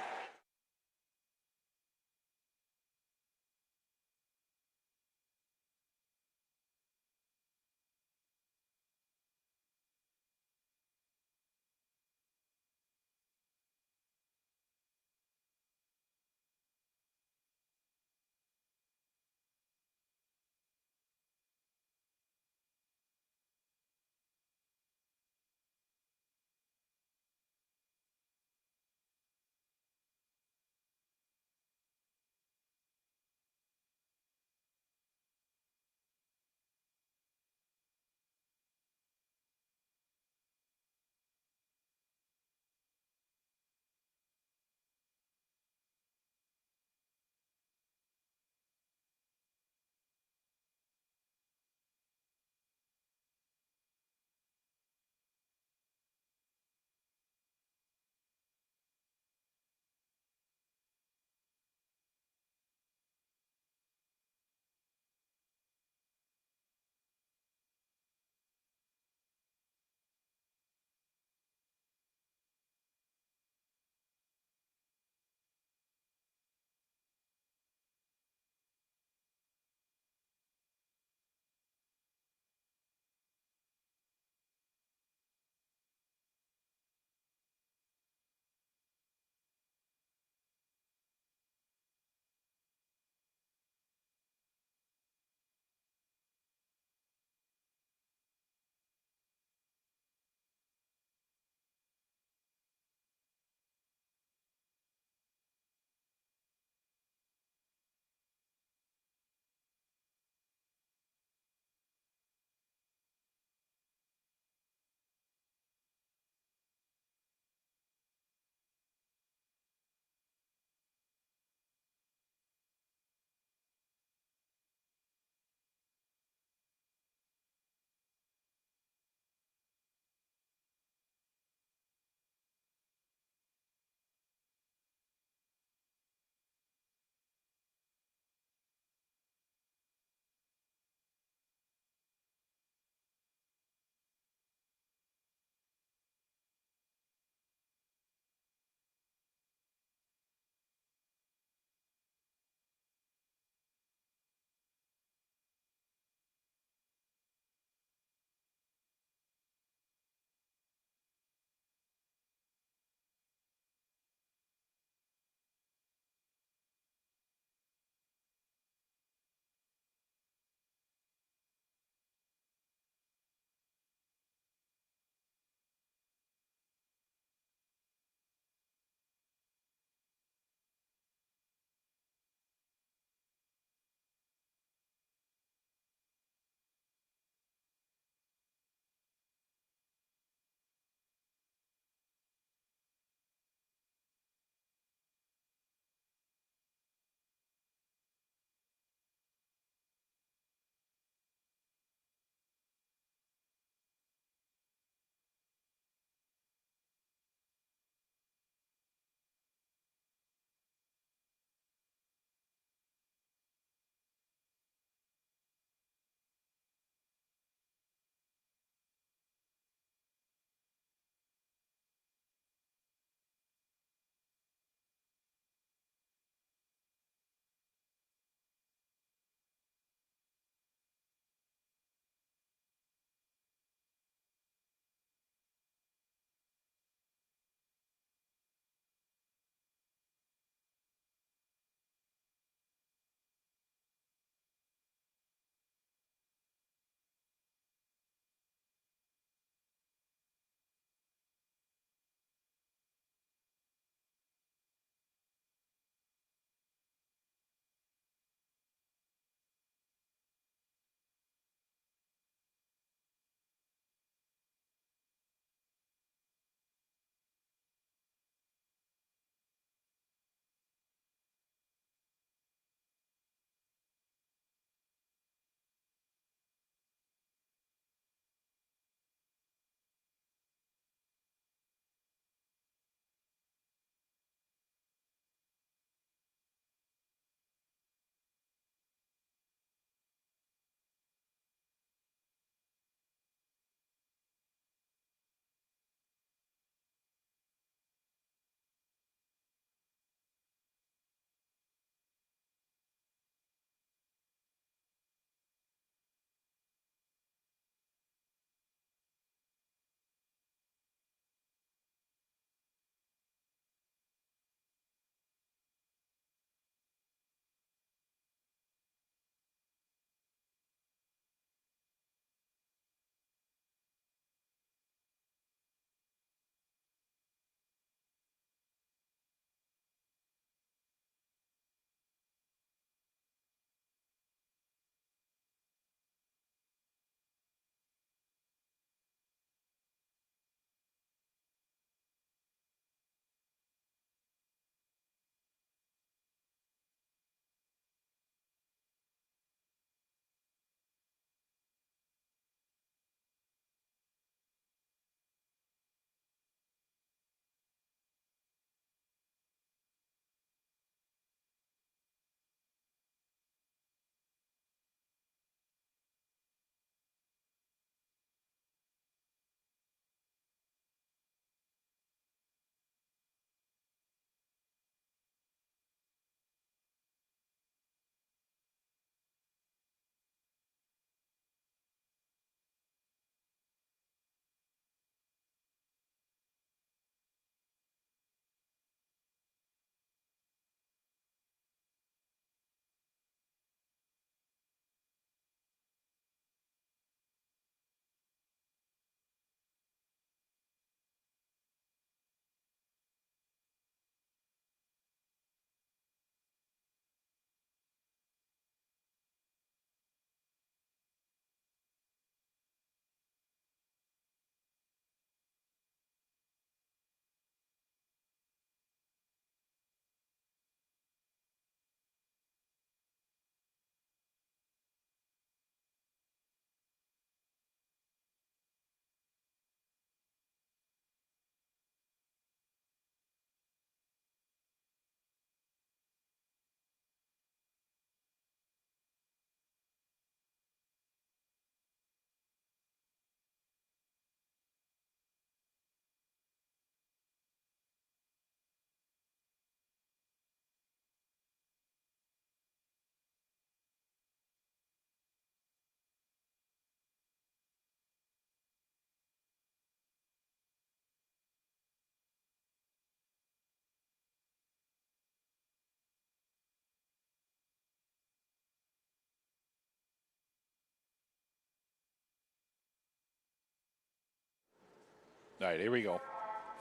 All right, here we go.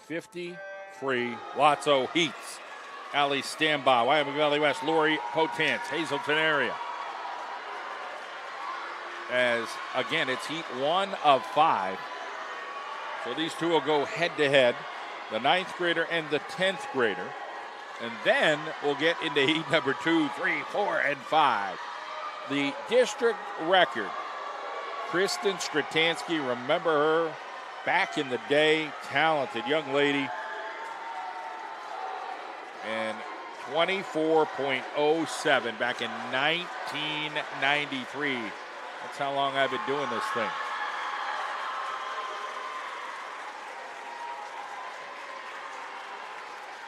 50 free. Lotso heats. Ali standby. Wyoming Valley West. Lori Potance. Hazleton area. As, again, it's heat 1 of 5. So these two will go head-to-head. The 9th grader and the 10th grader. And then we'll get into heat number 2, 3, 4, and 5. The district record. Kristen Stratansky, remember her back in the day. Talented young lady. And 24.07 back in 1993. That's how long I've been doing this thing.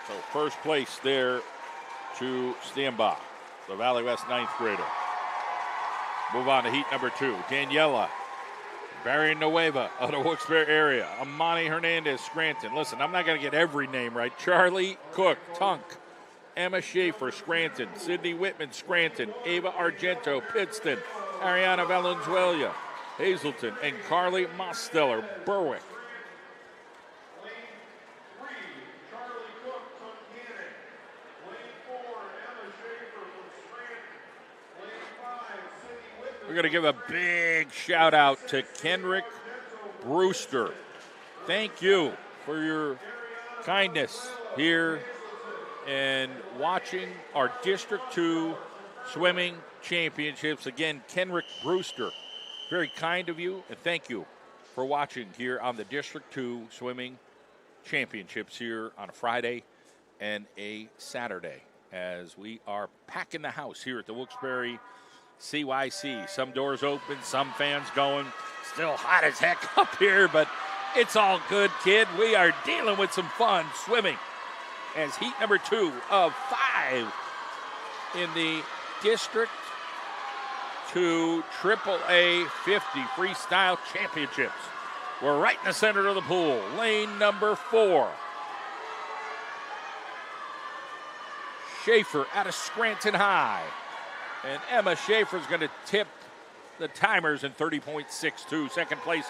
So first place there to Standby, the Valley West 9th grader. Move on to heat number 2. Daniela Barrinueva of the Wilkes-Barre area. Amani Hernandez, Scranton. Listen, I'm not going to get every name right. Charlie Cook, Tunk. Emma Schaefer, Scranton. Sydney Whitman, Scranton. Ava Argento, Pittston. Ariana Valenzuela, Hazleton. And Carly Mosteller, Berwick. We're going to give a big shout out to Kendrick Brewster. Thank you for your kindness here and watching our District 2 swimming championships. Again, Kendrick Brewster, very kind of you, and thank you for watching here on the District 2 swimming championships here on a Friday and a Saturday as we are packing the house here at the Wilkes-Barre CYC. Some doors open, some fans going. Still hot as heck up here, but it's all good, kid. We are dealing with some fun swimming as heat number 2 of 5 in the District 2 AAA 50 Freestyle Championships. We're right in the center of the pool. Lane number 4. Schaefer out of Scranton High. And Emma Schaefer's going to tip the timers in 30.62. Second place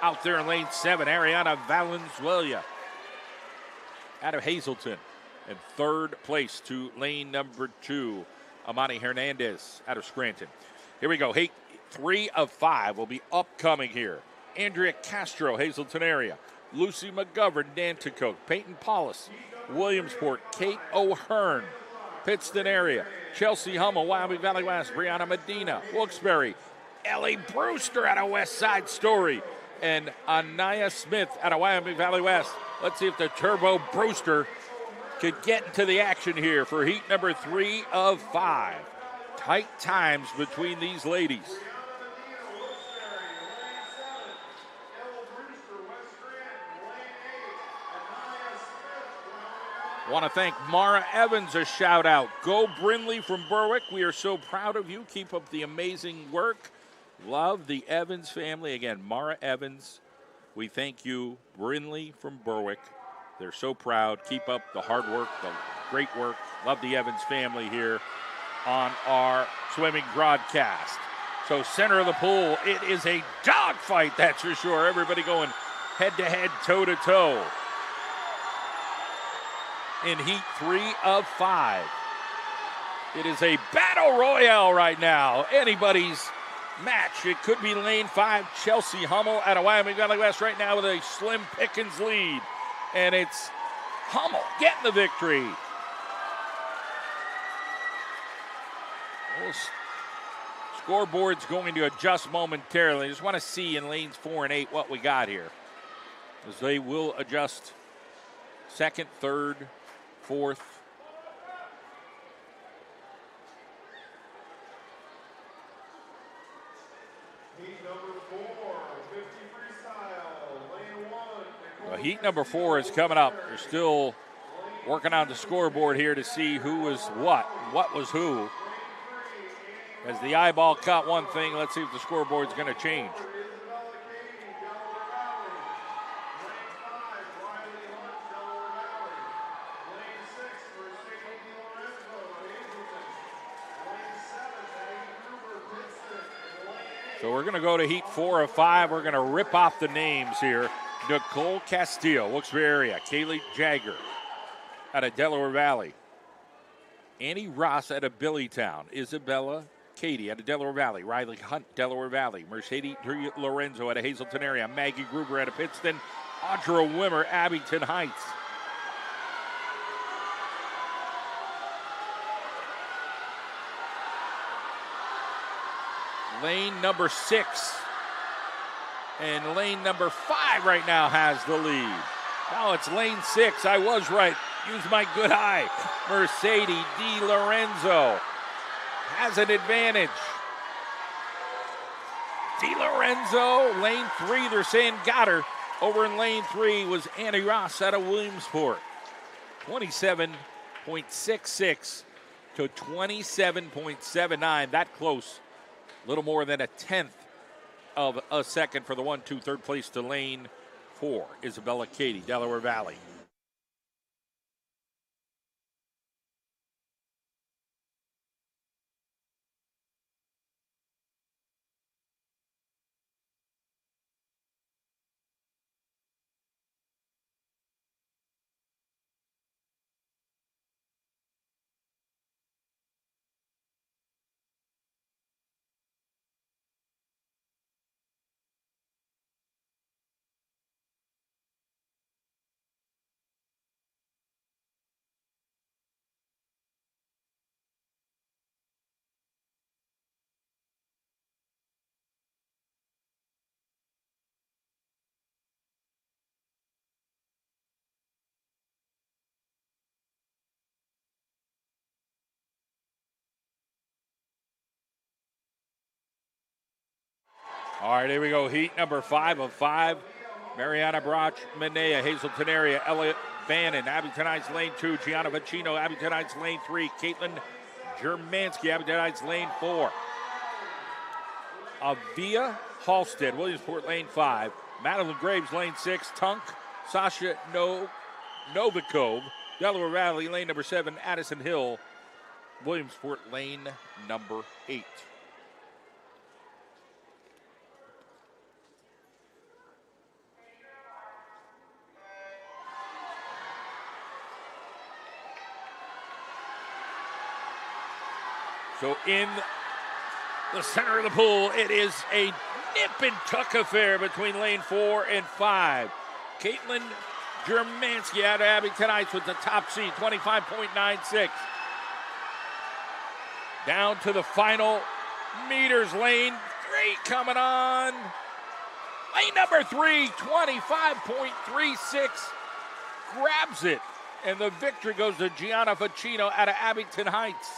out there in lane 7, Ariana Valenzuela out of Hazleton. And third place to lane number 2, Amani Hernandez out of Scranton. Here we go. Heat 3 of 5 will be upcoming here. Andrea Castro, Hazleton area. Lucy McGovern, Nanticoke. Peyton Paulus, Williamsport. Kate O'Hearn, Pittston area. Chelsea Hummel, Wyoming Valley West. Brianna Medina, Wilkes-Barre. Ellie Brewster out of West Side Story. And Anaya Smith out of Wyoming Valley West. Let's see if the Turbo Brewster could get into the action here for heat number 3 of 5. Tight times between these ladies. Want to thank Mara Evans, a shout out. Go Brinley from Berwick. We are so proud of you. Keep up the amazing work. Love the Evans family. Again, Mara Evans, we thank you. Brinley from Berwick. They're so proud. Keep up the hard work, the great work. Love the Evans family here on our swimming broadcast. So center of the pool, it is a dogfight, that's for sure. Everybody going head-to-head, toe-to-toe. In heat 3 of 5. It is a battle royale right now. Anybody's match. It could be lane 5, Chelsea Hummel out of Wyoming Valley West right now with a slim pickings lead. And it's Hummel getting the victory. Well, scoreboard's going to adjust momentarily. I just want to see in lanes 4 and 8 what we got here, as they will adjust second, third, fourth. Heat number 4, 50 freestyle, lane 1. Well, heat number 4 is coming up. They're still working on the scoreboard here to see who was what was who. As the eyeball caught one thing, let's see if the scoreboard's going to change. So we're going to go to heat 4 of 5. We're going to rip off the names here. Nicole Castillo, Wilkes-Barre area. Kaylee Jagger out of Delaware Valley. Annie Ross out of Billytown. Isabella Katie out of Delaware Valley. Riley Hunt, Delaware Valley. Mercedes Lorenzo out of Hazleton area. Maggie Gruber out of Pittston. Audra Wimmer, Abington Heights. Lane number 6 and lane number 5 right now has the lead. Now it's lane 6. I was right. Use my good eye. Mercedes Di Lorenzo has an advantage. Di Lorenzo, lane 3, they're saying got her. Over in lane 3 was Annie Ross out of Williamsport. 27.66 to 27.79. That close. A little more than a tenth of a second for the 1-2 third place to lane 4. Isabella Katie, Delaware Valley. All right, here we go. Heat number 5 of 5. Mariana Broch, Minea, Hazleton area. Elliott Bannon, Abington Heights, lane 2. Gianna Vicino, Abington Heights, lane 3. Caitlin Germansky, Abington Heights, lane 4. Avia Halstead, Williamsport, lane 5. Madeline Graves, lane 6. Tunk, Sasha Novikov, Delaware Valley, lane number 7. Addison Hill, Williamsport, lane number 8. So in the center of the pool, it is a nip and tuck affair between lane 4 and 5. Caitlin Germansky out of Abington Heights with the top seed, 25.96. Down to the final meters, lane 3 coming on. Lane number 3, 25.36. Grabs it, and the victory goes to Gianna Vicino out of Abington Heights.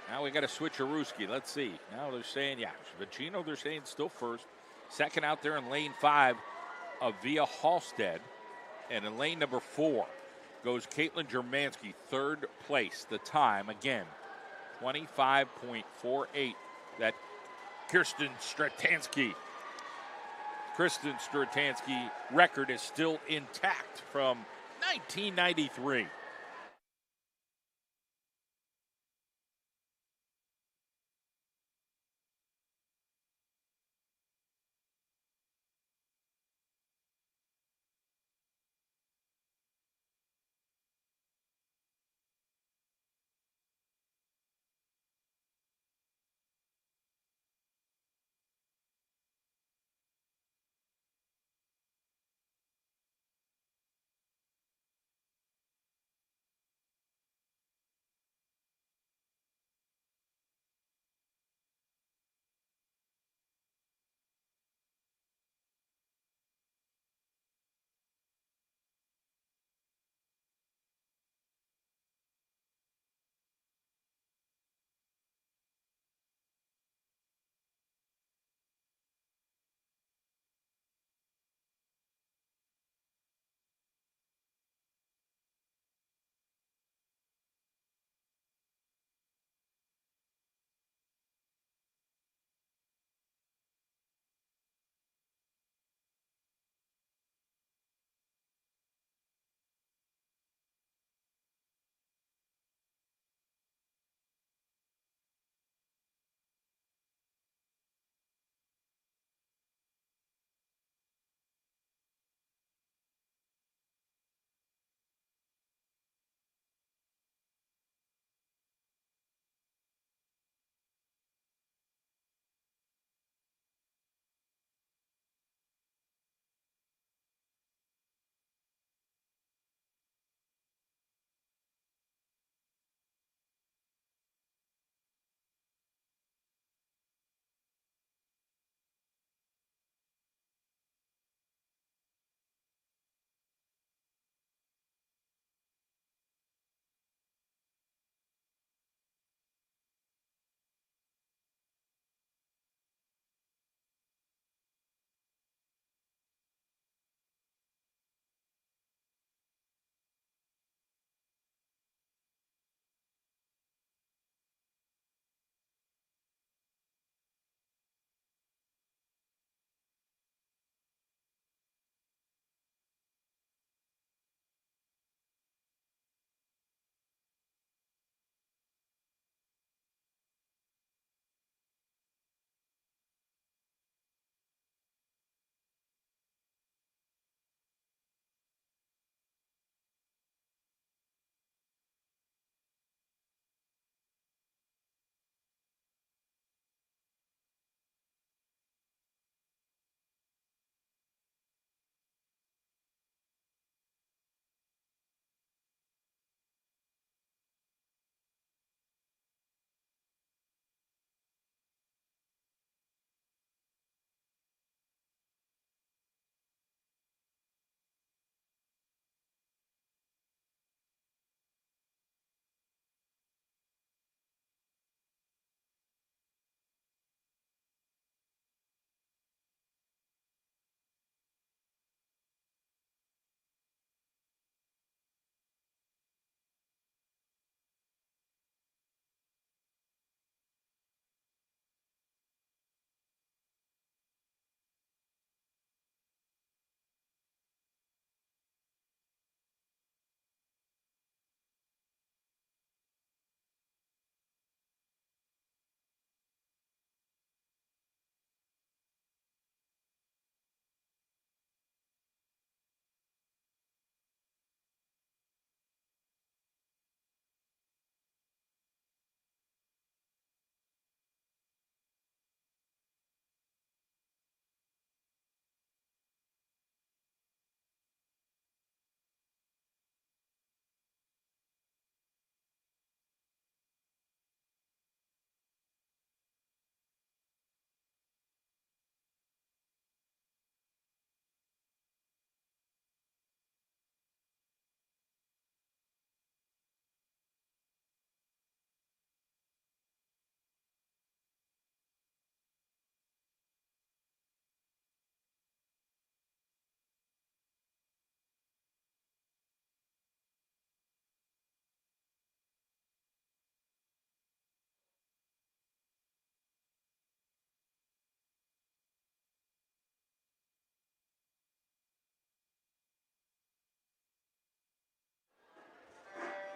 Now we got a switcherooski. Let's see. Now they're saying, yeah, Vicino, they're saying still first. Second out there in lane 5 of Via Halstead. And in lane number 4 goes Caitlin Germansky, third place. The time, again, 25.48. That Kristen Stratansky record is still intact from 1993.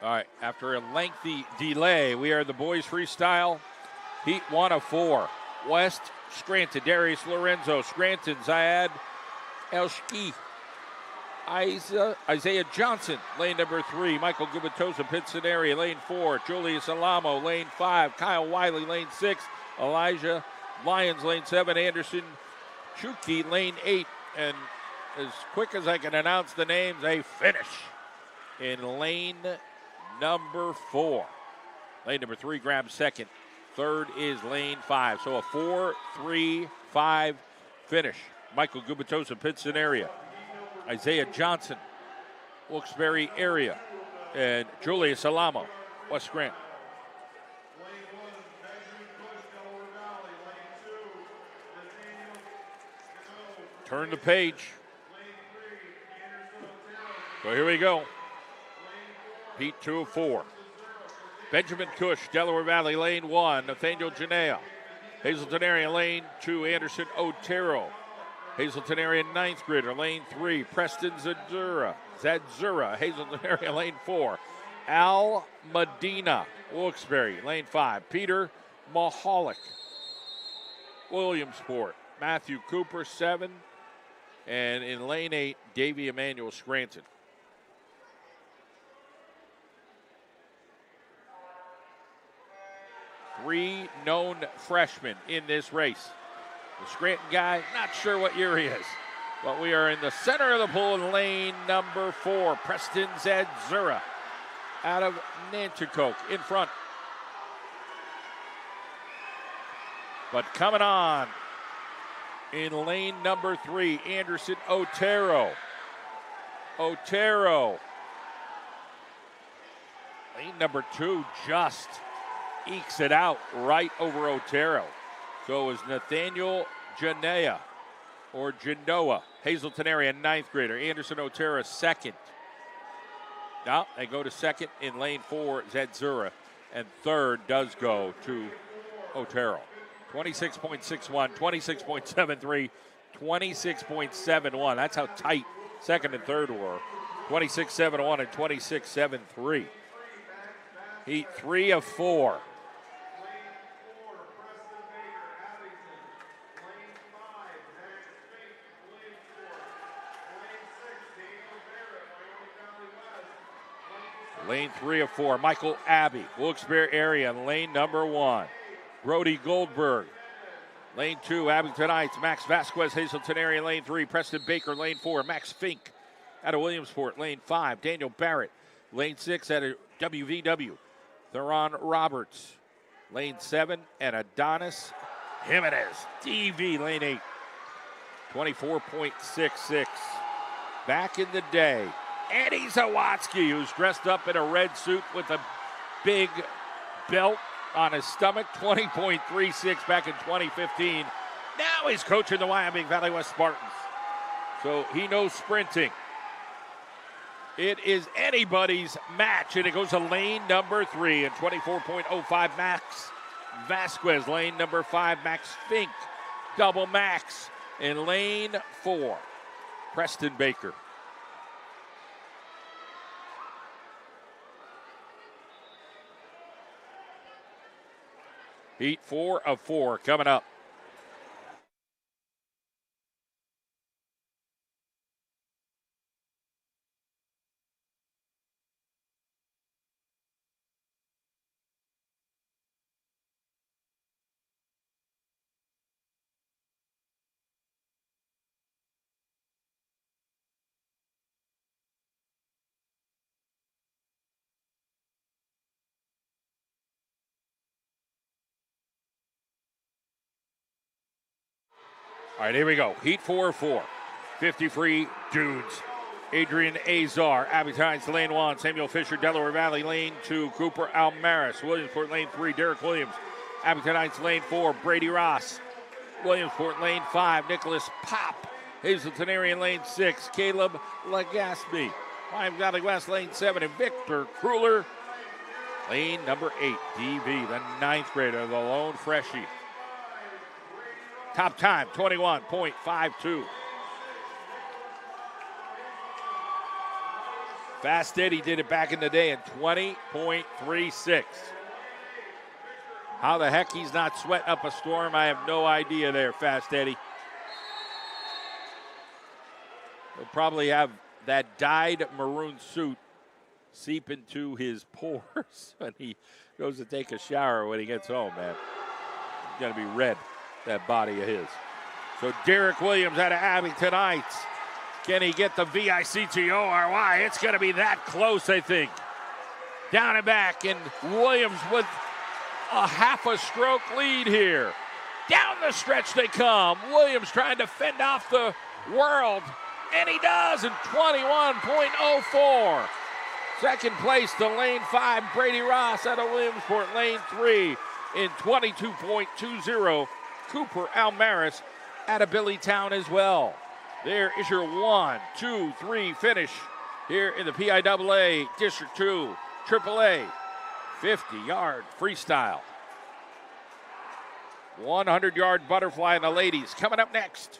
All right, after a lengthy delay, we are the boys freestyle. Heat 1 of 4. West, Scranton, Darius Lorenzo. Scranton, Zayad Elshki. Isaiah Johnson, lane number 3. Michael Gubatosa, Pitson area, lane 4. Julius Alamo, lane 5. Kyle Wiley, lane 6. Elijah Lyons, lane 7. Anderson Chuki, lane 8. And as quick as I can announce the names, they finish in lane number 4. Lane number 3 grabs second. Third is lane 5. So a 4-3-5 finish. Michael Gubatosa, Pitson area. Isaiah Johnson, Wilkes-Barre area. And Julius Alamo, West Scranton. Turn the page. So here we go. Heat 2 of 4. Benjamin Cush, Delaware Valley, lane 1. Nathaniel Janea. Hazleton area, lane 2. Anderson Otero. Hazleton area, 9th grader, lane 3. Preston Zadzura. Hazleton area, lane 4. Al Medina, Wilkes-Barre, lane 5. Peter Mahalik, Williamsport. Matthew Cooper, 7. And in lane 8, Davey Emmanuel, Scranton. Three known freshmen in this race. The Scranton guy, not sure what year he is, but we are in the center of the pool in lane number 4. Preston Zadzura out of Nanticoke in front. But coming on in lane number 3, Anderson Otero. Lane number 2 just ekes it out right over Otero. So is Nathaniel Janea or Janoa. Hazleton area, 9th grader. Anderson Otero, 2nd. Now they go to 2nd in lane 4, Zadzura. And 3rd does go to Otero. 26.61, 26.73, 26.71. That's how tight 2nd and 3rd were. 26.71 and 26.73. Heat 3 of 4. Lane 3 of 4, Michael Abbey, Wilkes-Barre area, lane number 1. Brody Goldberg, lane 2, Abington Heights. Max Vasquez, Hazleton area, lane 3. Preston Baker, lane 4. Max Fink out of Williamsport, lane 5. Daniel Barrett, lane 6 out of WVW. Theron Roberts, lane 7. And Adonis Jimenez, DV, lane 8. 24.66. Back in the day, Eddie Zawatsky, who's dressed up in a red suit with a big belt on his stomach, 20.36 back in 2015. Now he's coaching the Wyoming Valley West Spartans. So he knows sprinting. It is anybody's match, and it goes to lane number 3 and 24.05, Max Vasquez. Lane number 5, Max Fink. Double Max in lane 4, Preston Baker. Heat 4 of 4 coming up. All right, here we go. Heat 4 of 4. 50 free dudes. Adrian Azar, Abington Heights, lane 1. Samuel Fisher, Delaware Valley, lane 2. Cooper Almaris, Williamsport, lane 3. Derek Williams, Abington Heights, lane 4. Brady Ross, Williamsport, lane 5. Nicholas Pop, Hazleton area, lane 6. Caleb Legaspi, Wyoming Valley West, lane 7. And Victor Kruller, lane number 8. DV, the 9th grader, the lone freshie. Top time, 21.52. Fast Eddie did it back in the day in 20.36. How the heck he's not sweating up a storm, I have no idea there, Fast Eddie. He'll probably have that dyed maroon suit seep into his pores when he goes to take a shower when he gets home, man. It's going to be red, that body of his. So Derek Williams out of Abington Heights. Can he get the VICTORY? It's going to be that close, I think. Down and back, and Williams with a half a stroke lead here. Down the stretch they come. Williams trying to fend off the world, and he does in 21.04. Second place to lane 5, Brady Ross out of Williamsport. Lane 3 in 22.20. Cooper Almaris out of Billytown as well. There is your 1, 2, 3 finish here in the PIAA District 2 AAA 50-yard freestyle. 100-yard butterfly in the ladies coming up next.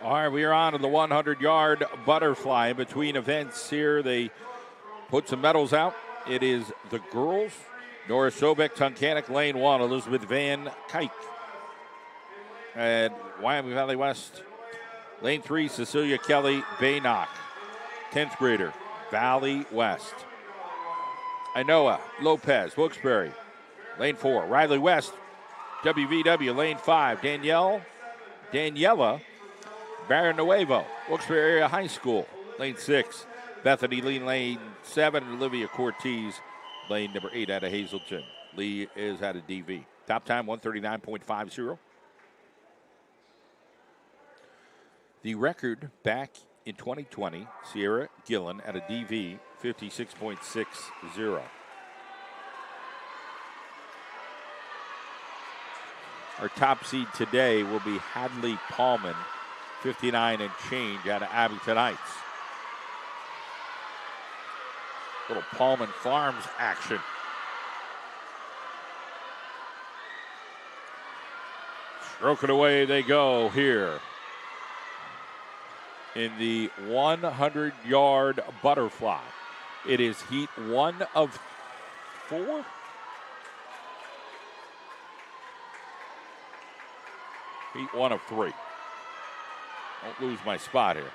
All right, we are on to the 100-yard butterfly. In between events here, they put some medals out. It is the girls. Nora Sobek, Tunkhannock, lane 1. Elizabeth Van Kuyk. And Wyoming Valley West, lane 3, Cecilia Kelly Baynock. 10th grader, Valley West. Inoa Lopez, Wilkes-Barre, lane 4. Riley West, WVW, lane 5. Daniela Barrenuevo, Wilkes-Barre Area High School, lane 6. Bethany Lee, lane 7. Olivia Cortez, lane number 8 out of Hazleton. Lee is out of DV. Top time, 139.50. The record back in 2020, Sierra Gillen at a DV, 56.60. Our top seed today will be Hadley Paulman, 59 and change out of Abington Heights. Little Paulman Farms action. Stroking away they go here in the 100-yard butterfly. It is heat 1 of 4. Heat 1 of 3. Don't lose my spot here.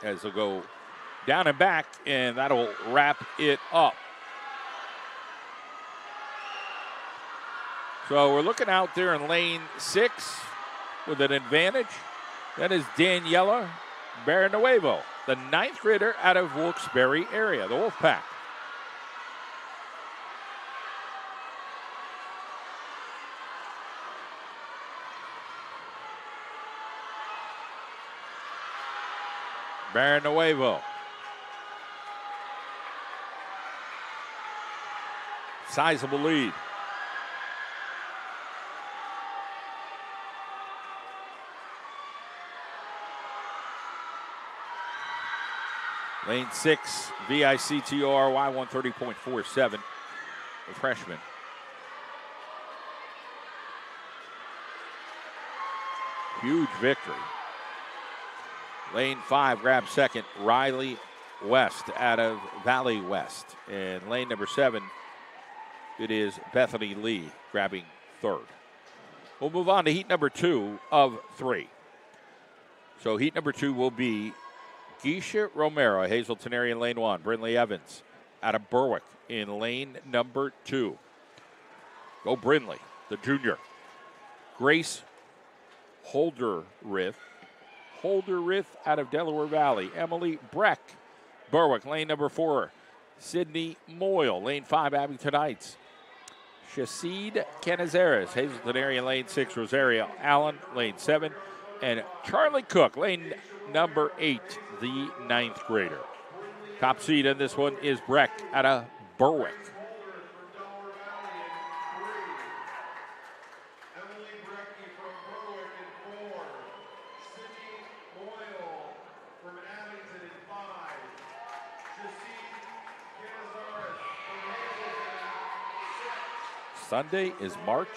As they'll go down and back, and that'll wrap it up. So we're looking out there in lane 6 with an advantage. That is Daniela Barrenuevo, the 9th grader out of Wilkes-Barre area, the Wolfpack. Barrenuevo. Sizable lead. Lane 6, VICTORY 130.47, the freshman. Huge victory. Lane 5 grabs second, Riley West out of Valley West. And lane number 7, it is Bethany Lee grabbing third. We'll move on to heat number 2 of 3. So heat number 2 will be Geisha Romero, Hazleton area in lane 1. Brinley Evans out of Berwick in lane number 2. Go Brinley, the junior. Grace Holderrith out of Delaware Valley. Emily Breck, Berwick, lane number 4. Sydney Moyle, lane 5, Abington Heights. Shasid Canizares, Hazleton area, lane 6. Rosario Allen, lane 7. And Charlie Cook, lane number 8, the 9th grader. Top seed in this one is Breck out of Berwick. Sunday is March.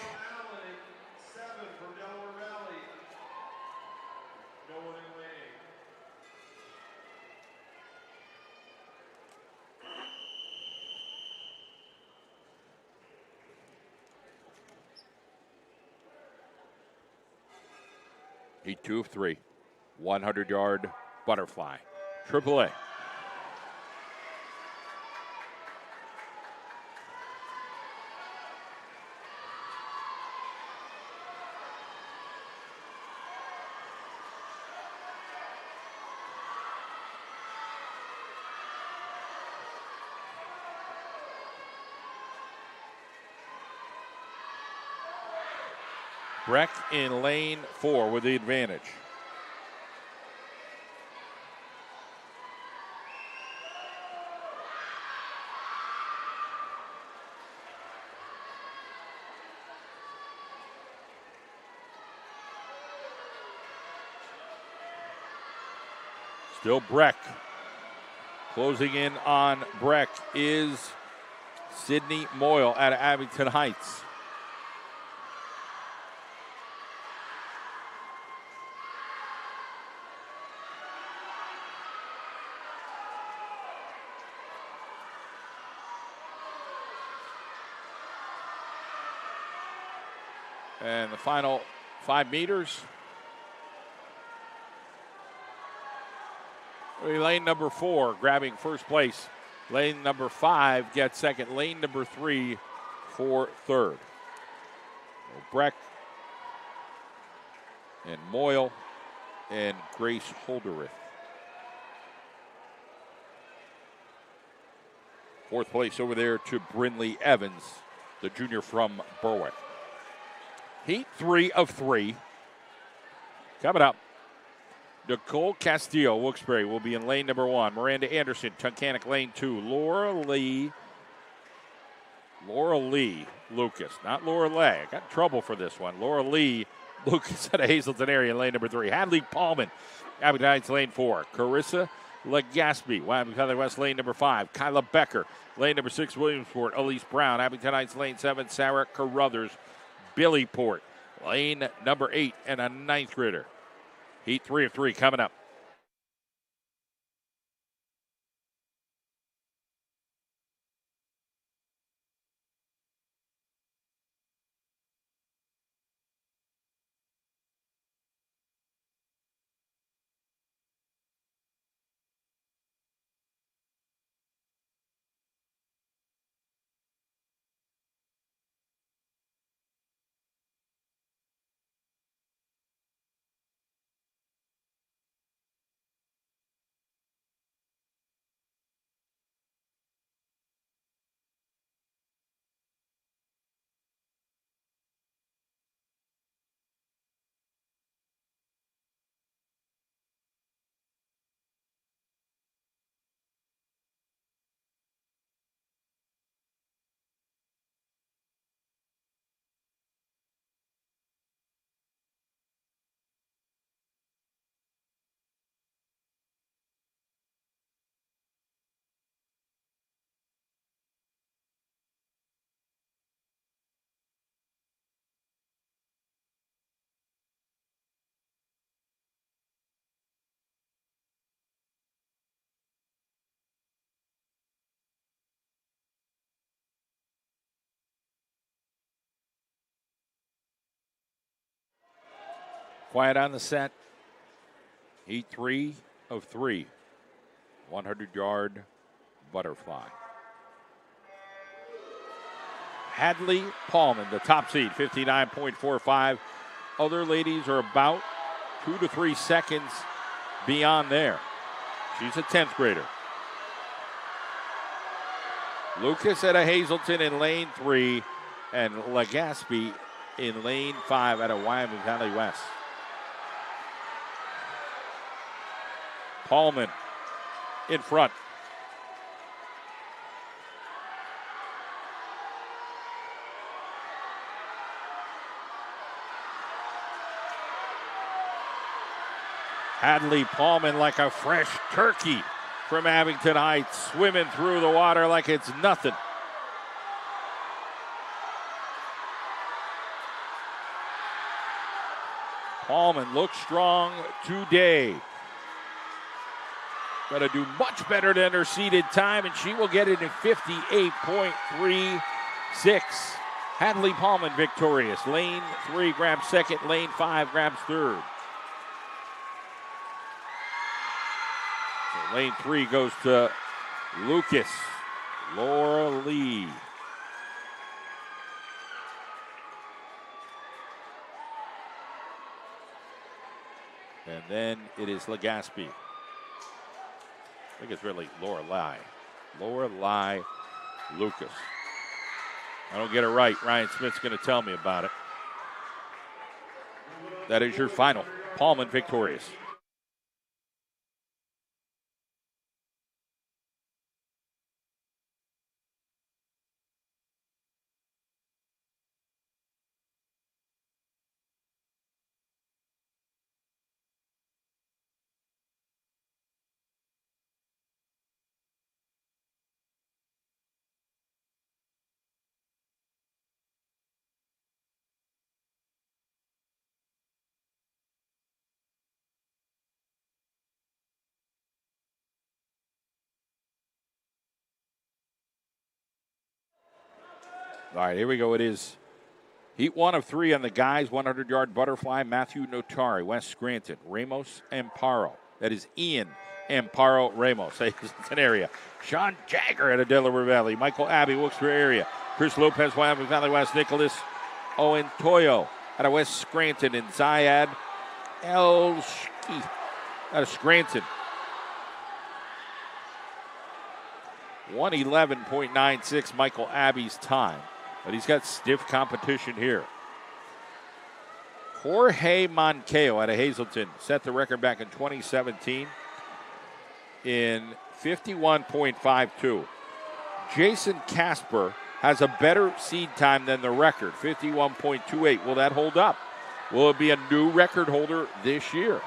Heat 2 of 3. 100-yard butterfly. AAA. Breck in lane 4 with the advantage. Still Breck. Closing in on Breck is Sydney Moyle out of Abington Heights. And the final 5 meters. Lane number 4 grabbing first place. Lane number 5 gets second. Lane number 3 for third. Breck and Moyle and Grace Holderith. Fourth place over there to Brinley Evans, the junior from Berwick. Heat 3 of 3. Coming up, Nicole Castillo, Wilkes-Barre, will be in lane number 1. Miranda Anderson, Tunkhannock lane 2. Laura Lee Lucas, not Laura Lay. I got in trouble for this one. Laura Lee Lucas at Hazelton area in lane number 3. Hadley Paulman, Abington Heights lane 4. Carissa Legaspi, Wyoming Valley West lane number 5. Kyla Becker, lane number 6. Williamsport. Elise Brown, Abington Heights lane 7. Sarah Carruthers, Billyport, lane number 8, and a 9th grader. Heat 3 of 3 coming up. Quiet on the set. Heat 3 of 3. 100-yard butterfly. Hadley Paulman, the top seed, 59.45. Other ladies are about 2 to 3 seconds beyond there. She's a 10th grader. Lucas at a Hazelton in lane 3 and Legaspi in lane 5 at a Wyoming Valley West. Paulman in front. Hadley Paulman like a fresh turkey from Abington Heights, swimming through the water like it's nothing. Paulman looks strong today. Got to do much better than her seeded time, and she will get it in 58.36. Hadley Paulman victorious. Lane 3 grabs second, lane 5 grabs third. So lane 3 goes to Lucas, Laura Lee. And then it is Legaspi. I think it's really Laura Lai Lucas. I don't get it right. Ryan Smith's going to tell me about it. That is your final. Paulman victorious. All right, here we go. It is Heat 1 of 3 on the guys, 100-yard butterfly, Matthew Notari, West Scranton, Ramos Amparo. That is Ian Amparo Ramos, Hazleton area. Sean Jagger out of Delaware Valley, Michael Abbey, Wilkes-Barre area. Chris Lopez, Wyoming Valley West, Nicholas Owen Toyo out of West Scranton, and Zayad El Shki out of Scranton. 1:11.96 Michael Abbey's time. But he's got stiff competition here. Jorge Moncayo out of Hazleton set the record back in 2017 in 51.52. Jason Casper has a better seed time than the record, 51.28. Will that hold up? Will it be a new record holder this year?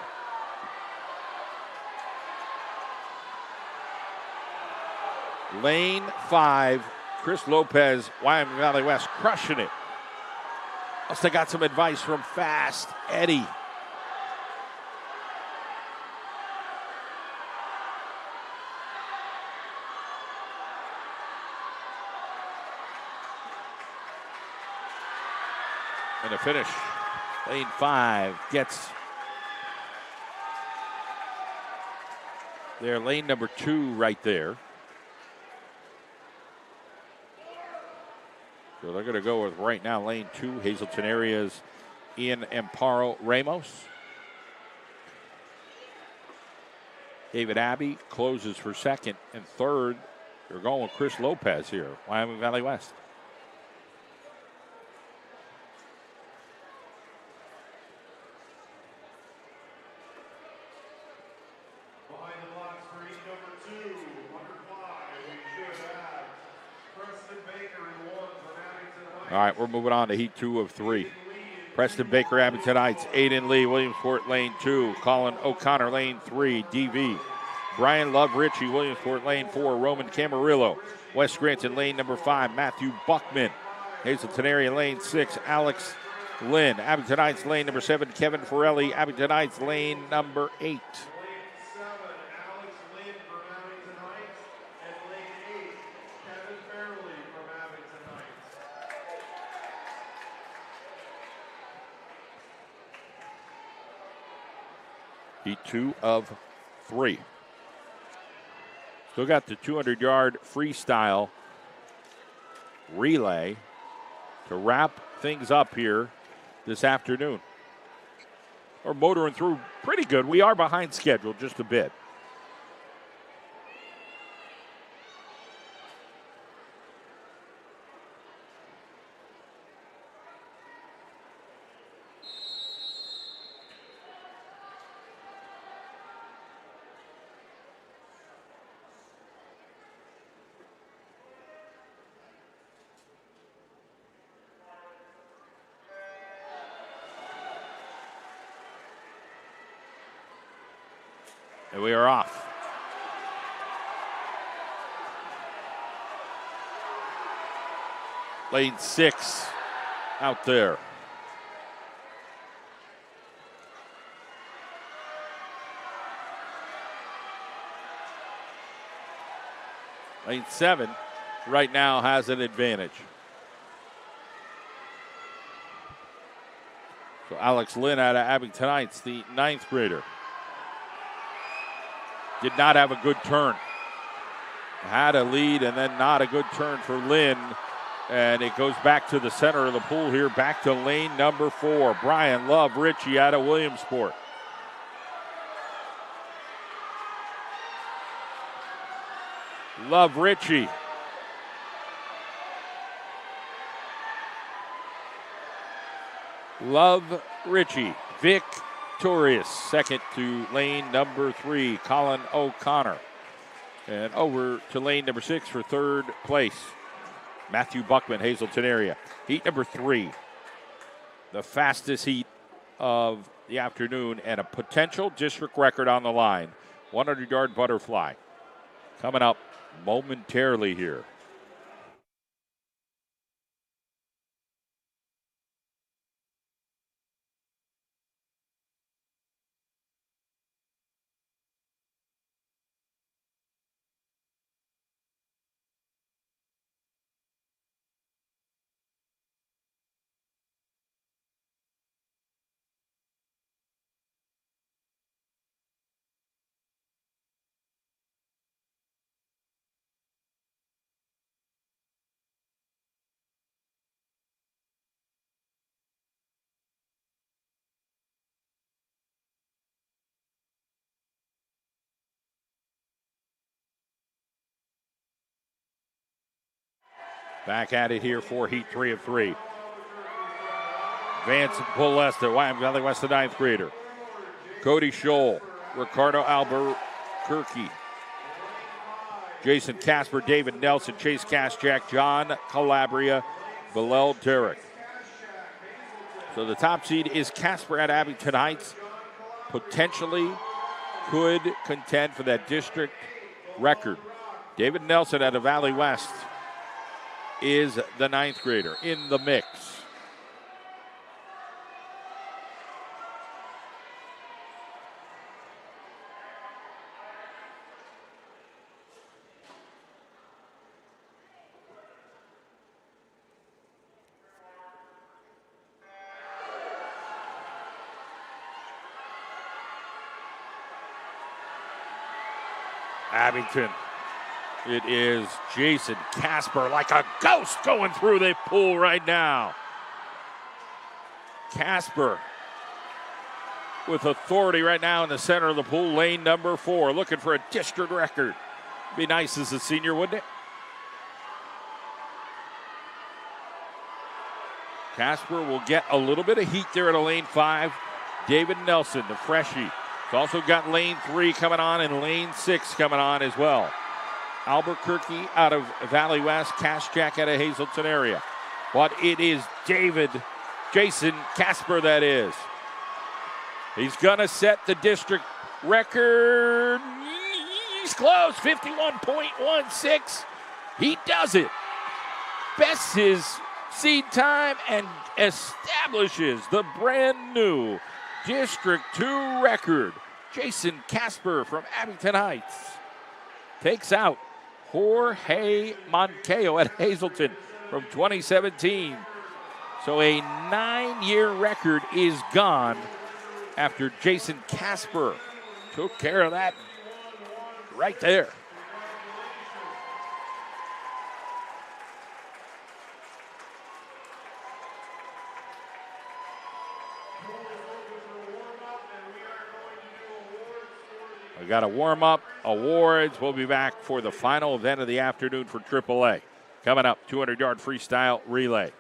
Lane 5, Chris Lopez, Wyoming Valley West, crushing it. Must have got some advice from Fast Eddie. And the finish, lane 5 gets their lane number 2 right there. So they're going to go with right now lane 2, Hazleton area's Ian Amparo Ramos. David Abbey closes for second, and third, they're going with Chris Lopez here, Wyoming Valley West. Behind the blocks for heat number 2, 105, we should have Preston Baker in 1 from Abington Heights. All right, we're moving on to heat 2 of 3. Preston Baker, Abington Heights, Aiden Lee, Williamsport, lane 2. Colin O'Connor, lane 3, DV. Brian Love Ritchie, Williamsport, lane 4. Roman Camarillo, West Scranton, lane number 5. Matthew Buckman, Hazleton area, lane 6. Alex Lynn, Abington Heights, lane number 7. Kevin Forelli, Abington Heights, lane number 8. Lane 7, Alex Lynn from Abington Heights, and lane 8, Kevin Fairley from Abington Heights. Heat 2 of 3. Still got the 200-yard freestyle relay to wrap things up here this afternoon. We're motoring through pretty good. We are behind schedule just a bit. And we are off. Lane 6 out there. Lane 7 right now has an advantage. So Alex Lynn out of Abington Heights, the 9th grader. Did not have a good turn. Had a lead and then not a good turn for Lynn. And it goes back to the center of the pool here, back to lane number 4. Brian Love Ritchie out of Williamsport. Love Ritchie. Love Ritchie. Victorious. Second to lane number 3, Colin O'Connor. And over to lane number 6 for third place, Matthew Buckman, Hazleton area. Heat number 3, the fastest heat of the afternoon and a potential district record on the line. 100-yard butterfly coming up momentarily here. Back at it here for Heat 3 of 3. Vance and Paul Lester, Valley West, the ninth grader. Cody Scholl, Ricardo Albuquerque, Jason Casper, David Nelson, Chase Kaschak, John Calabria, Bilal Derrick. So the top seed is Casper at Abington Heights. Potentially could contend for that district record. David Nelson out of Valley West is the ninth grader in the mix. Abington. It is Jason Casper like a ghost going through the pool right now. Casper with authority right now in the center of the pool, lane number 4, looking for a district record. Be nice as a senior, wouldn't it? Casper will get a little bit of heat there at a lane 5. David Nelson, the freshie. He's also got lane 3 coming on and lane 6 coming on as well. Albuquerque out of Valley West, Kaschak out of Hazleton area. But it is Jason Casper that is. He's going to set the district record. He's close, 51.16. He does it. Bests his seed time and establishes the brand new District 2 record. Jason Casper from Abington Heights takes out Jorge Moncayo at Hazleton from 2017. So a 9-year record is gone after Jason Casper took care of that right there. We got a warm-up, awards. We'll be back for the final event of the afternoon for AAA. Coming up, 200-yard freestyle relay.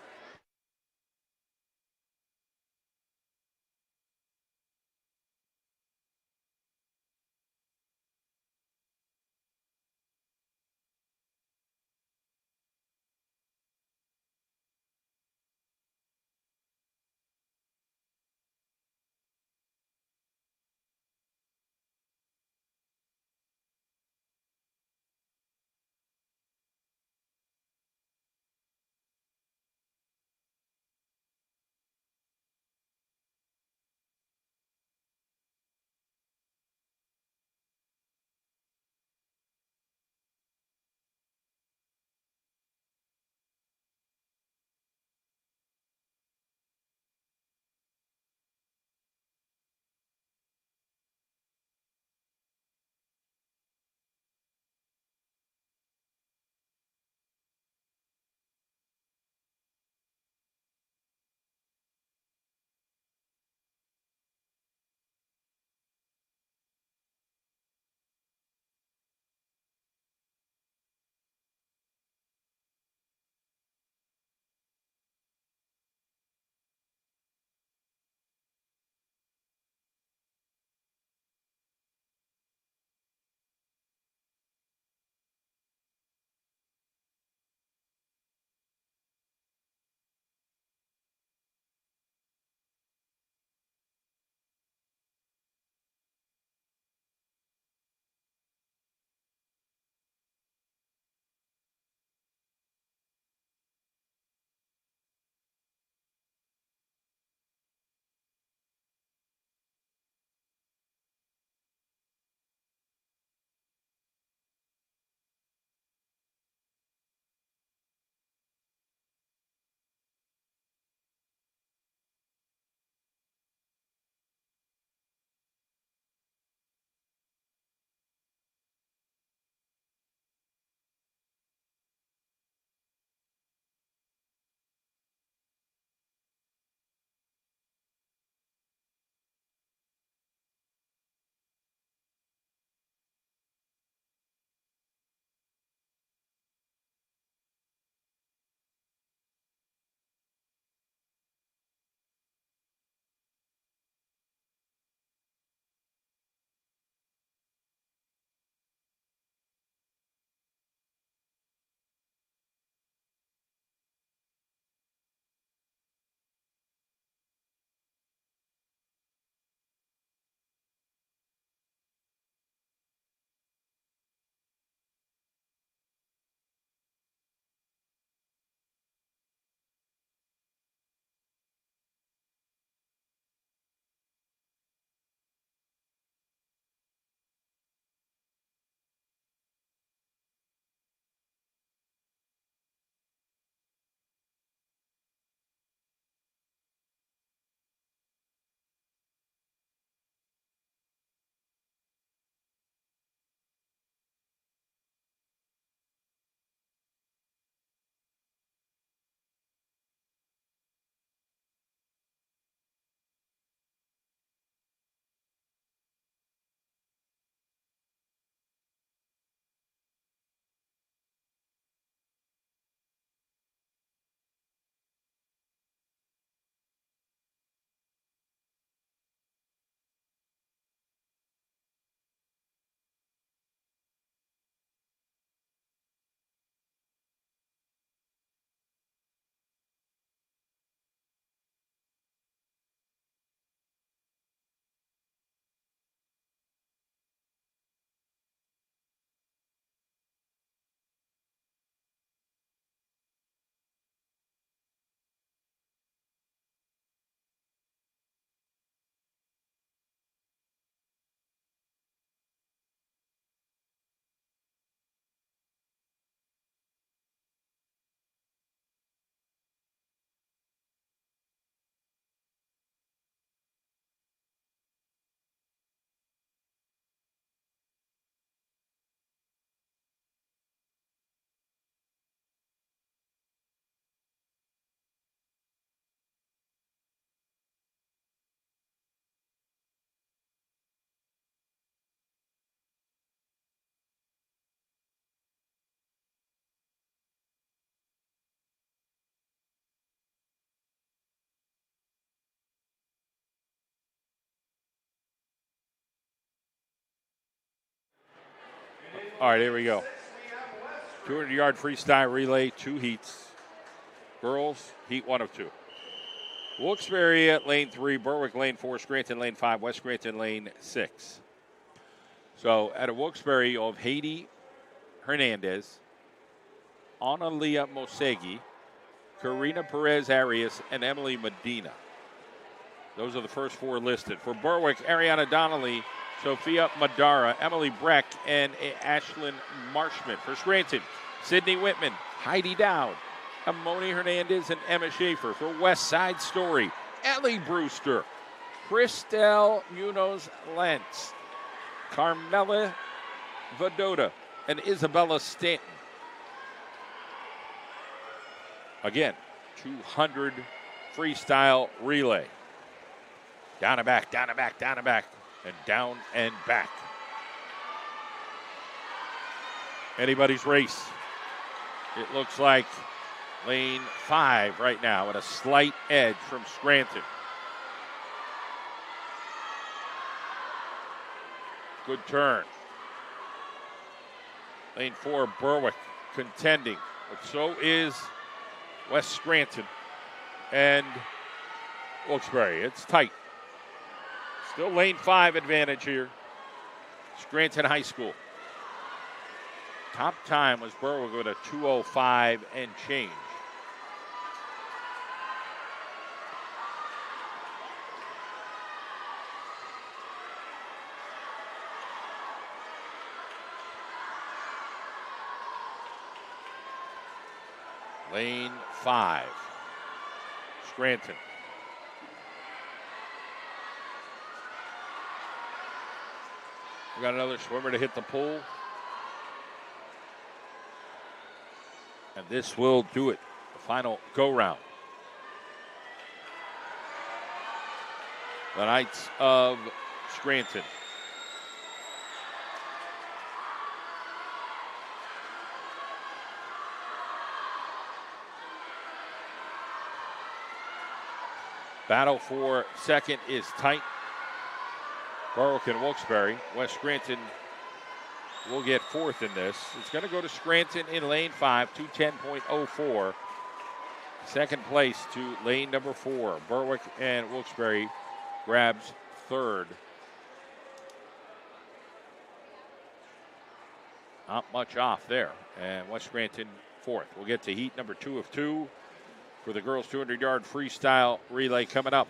All right, here we go. 200-yard freestyle relay, 2 heats. Girls, heat 1 of 2. Wilkes-Barre at lane 3, Berwick lane 4, Scranton lane 5, West Scranton lane 6. So at a Wilkes-Barre, you'll have Haiti Hernandez, Analia Mosegi, Karina Perez Arias, and Emily Medina. Those are the first 4 listed. For Berwick, Ariana Donnelly, Sophia Madara, Emily Breck, and Ashlyn Marshman. For Scranton, Sydney Whitman, Heidi Dowd, Amoni Hernandez, and Emma Schaefer. For West Side Story, Ellie Brewster, Christelle Munoz Lentz, Carmela Vadota, and Isabella Stanton. Again, 200 freestyle relay. Down and back, down and back, down and back, and down and back. Anybody's race. It looks like lane 5 right now at a slight edge from Scranton. Good turn. Lane 4, Berwick contending, but so is West Scranton and Wilkes-Barre. It's tight. Still lane 5 advantage here. Scranton High School. Top time was Berwick with a 2:05 and change. Lane 5, Scranton. We got another swimmer to hit the pool. And this will do it. The final go-round. The Knights of Scranton. Battle for second is tight. Berwick and Wilkes-Barre. West Scranton will get 4th in this. It's going to go to Scranton in lane 5, 2:10.04. Second place to lane number 4. Berwick and Wilkes-Barre grabs 3rd. Not much off there. And West Scranton 4th. We'll get to heat number 2 of 2 for the girls' 200-yard freestyle relay coming up.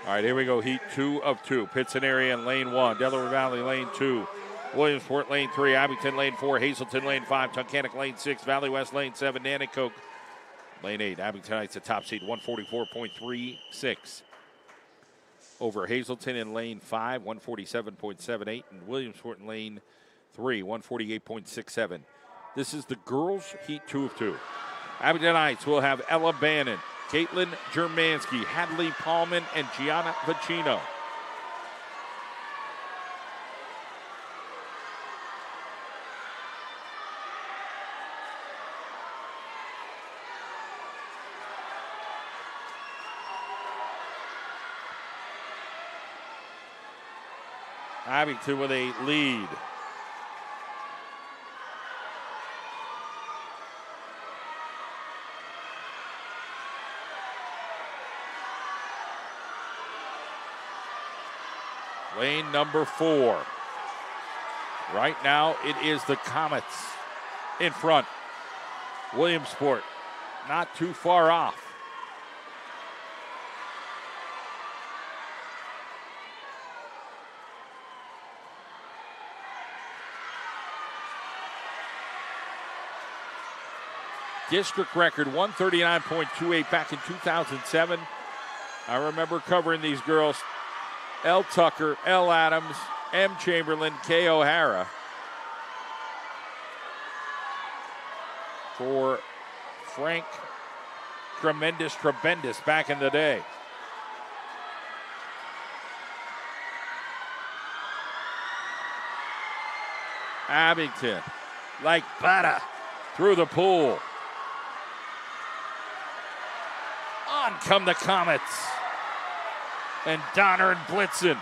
All right, here we go. Heat 2 of 2. Pitson area in lane 1. Delaware Valley lane 2. Williamsport lane 3. Abington lane 4. Hazelton lane 5. Tunkhannock lane 6. Valley West lane 7. Nanticoke lane 8. Abington Heights the top seed, 144.36. Over Hazelton in lane 5, 147.78. And Williamsport in lane 3, 148.67. This is the girls' heat 2 of 2. Abington Heights will have Ella Bannon, Caitlin Germansky, Hadley Paulman, and Gianna Vicino. Abington with a lead. Lane number 4. Right now, it is the Comets in front. Williamsport, not too far off. District record 139.28 back in 2007. I remember covering these girls. L. Tucker, L. Adams, M. Chamberlain, K. O'Hara. For Frank Tremendous back in the day. Abington, like butter, through the pool. On come the Comets. And Donner and Blitzen.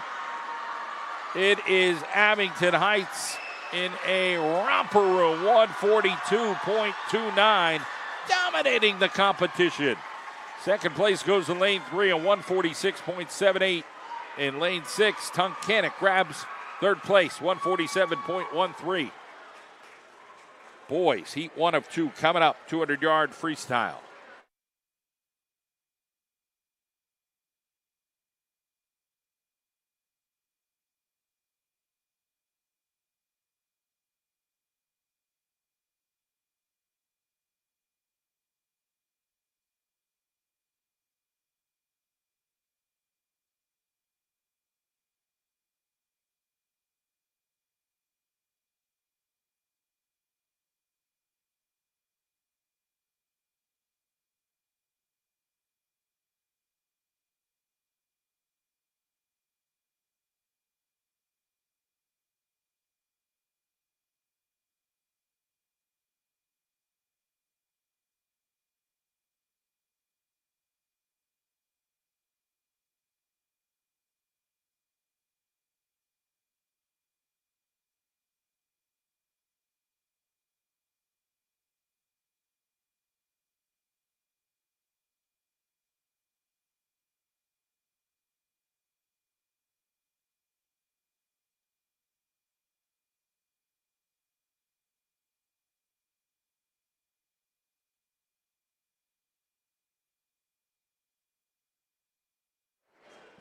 It is Abington Heights in a romper room, 142.29, dominating the competition. Second place goes to Lane 3 at 146.78. In Lane 6, Tunkhannock grabs third place, 147.13. Boys, heat 1 of 2 coming up, 200-yard freestyle.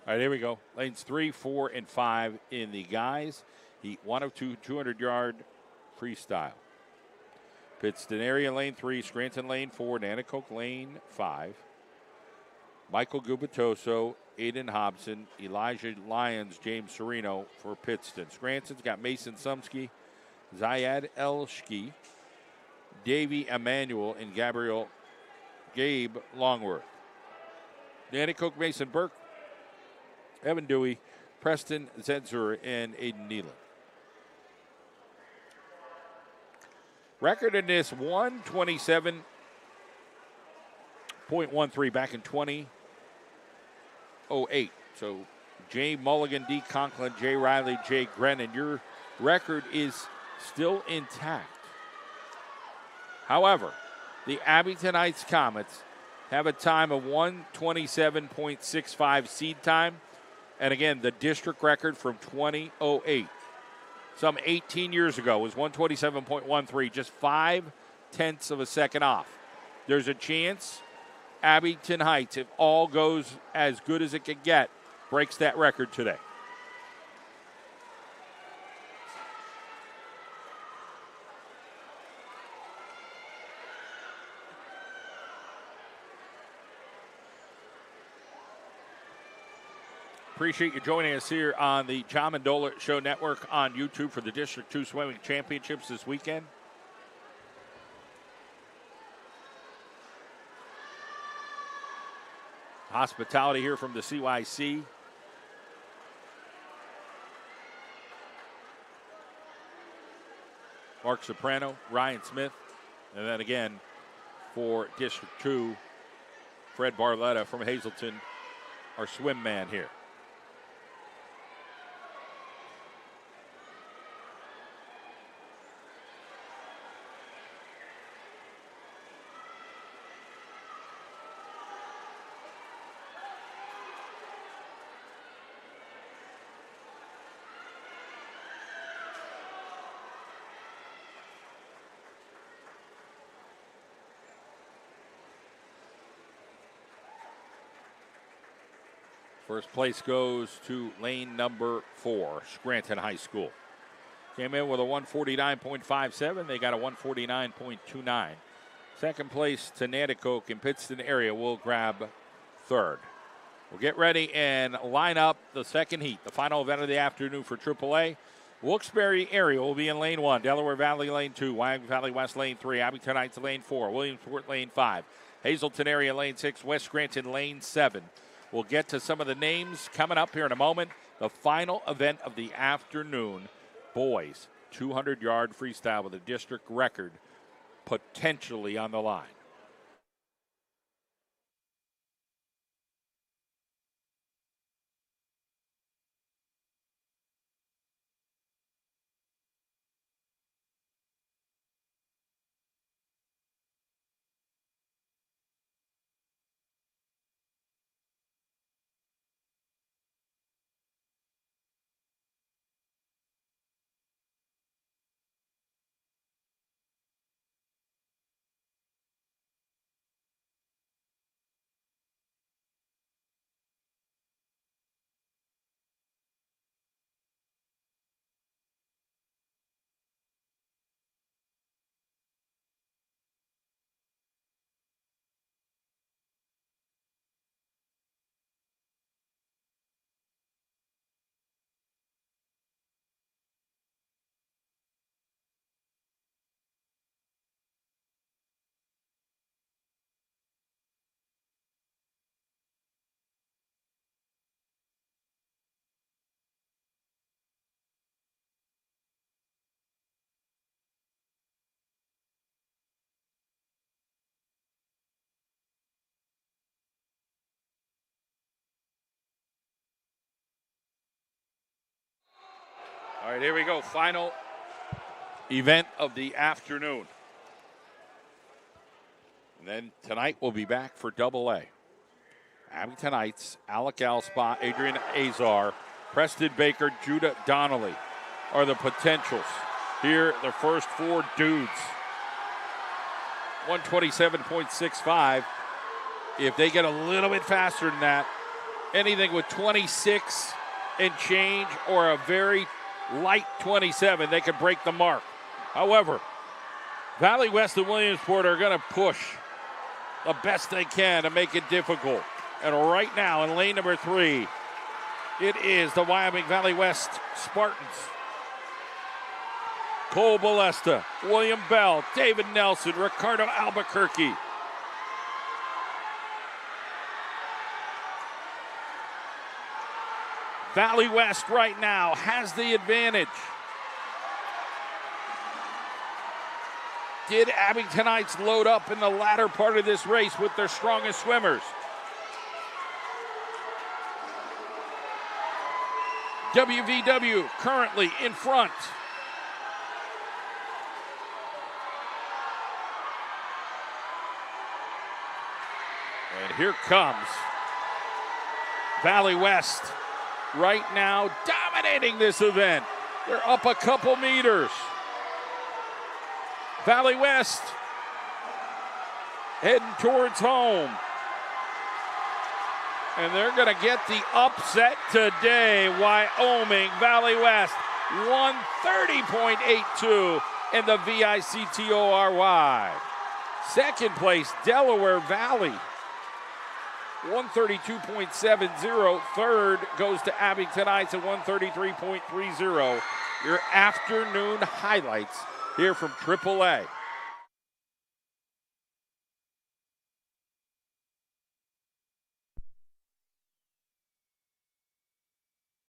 All right, here we go. Lanes 3, 4, and 5 in the guys. Heat 1 of 2, 200-yard freestyle. Pittston area lane 3, Scranton lane 4, Nanticoke lane 5. Michael Gubitoso, Aiden Hobson, Elijah Lyons, James Sereno for Pittston. Scranton's got Mason Sumsky, Zayad Elshki, Davey Emanuel, and Gabe Longworth. Nanticoke, Mason Burke, Evan Dewey, Preston Zenzer, and Aiden Nealon. Record in this 127.13 back in 2008. So Jay Mulligan, D. Conklin, Jay Riley, Jay Grennan. Your record is still intact. However, the Abington Heights Comets have a time of 127.65 seed time. And again, the district record from 2008, some 18 years ago, was 127.13, just 0.5 of a second off. There's a chance Abington Heights, if all goes as good as it could get, breaks that record today. Appreciate you joining us here on the John Mandola Show Network on YouTube for the District 2 Swimming Championships this weekend. Hospitality here from the CYC. Mark Soprano, Ryan Smith, and then again for District 2, Fred Barletta from Hazleton, our swim man here. First place goes to lane number 4, Scranton High School. Came in with a 149.57. They got a 149.29. Second place to Nanticoke in Pittston area will grab third. We'll get ready and line up the second heat, the final event of the afternoon for AAA. Wilkes-Barre area will be in lane 1, Delaware Valley lane 2, Wyoming Valley West lane 3, Abington Heights lane 4, Williamsport lane 5, Hazleton area lane 6, West Scranton lane 7. We'll get to some of the names coming up here in a moment. The final event of the afternoon, boys, 200-yard freestyle with a district record potentially on the line. All right, here we go. Final event of the afternoon. And then tonight we'll be back for AA. Abington Heights, Alec Alspa, Adrian Azar, Preston Baker, Judah Donnelly are the potentials. Here, the first 4 dudes. 127.65. If they get a little bit faster than that, anything with 26 and change or a very light 27, they could break the mark. However, Valley West and Williamsport are going to push the best they can to make it difficult. And right now in lane number 3, it is the Wyoming Valley West Spartans. Cole Balesta, William Bell, David Nelson, Ricardo Albuquerque. Valley West right now has the advantage. Did Abington Heights load up in the latter part of this race with their strongest swimmers? WVW currently in front. And here comes Valley West. Right now, dominating this event. They're up a couple meters. Valley West heading towards home. And they're going to get the upset today. Wyoming Valley West, 130.82 in the VICTORY. Second place, Delaware Valley, 132.70. Third goes to Abington Heights at 133.30. Your afternoon highlights here from AAA.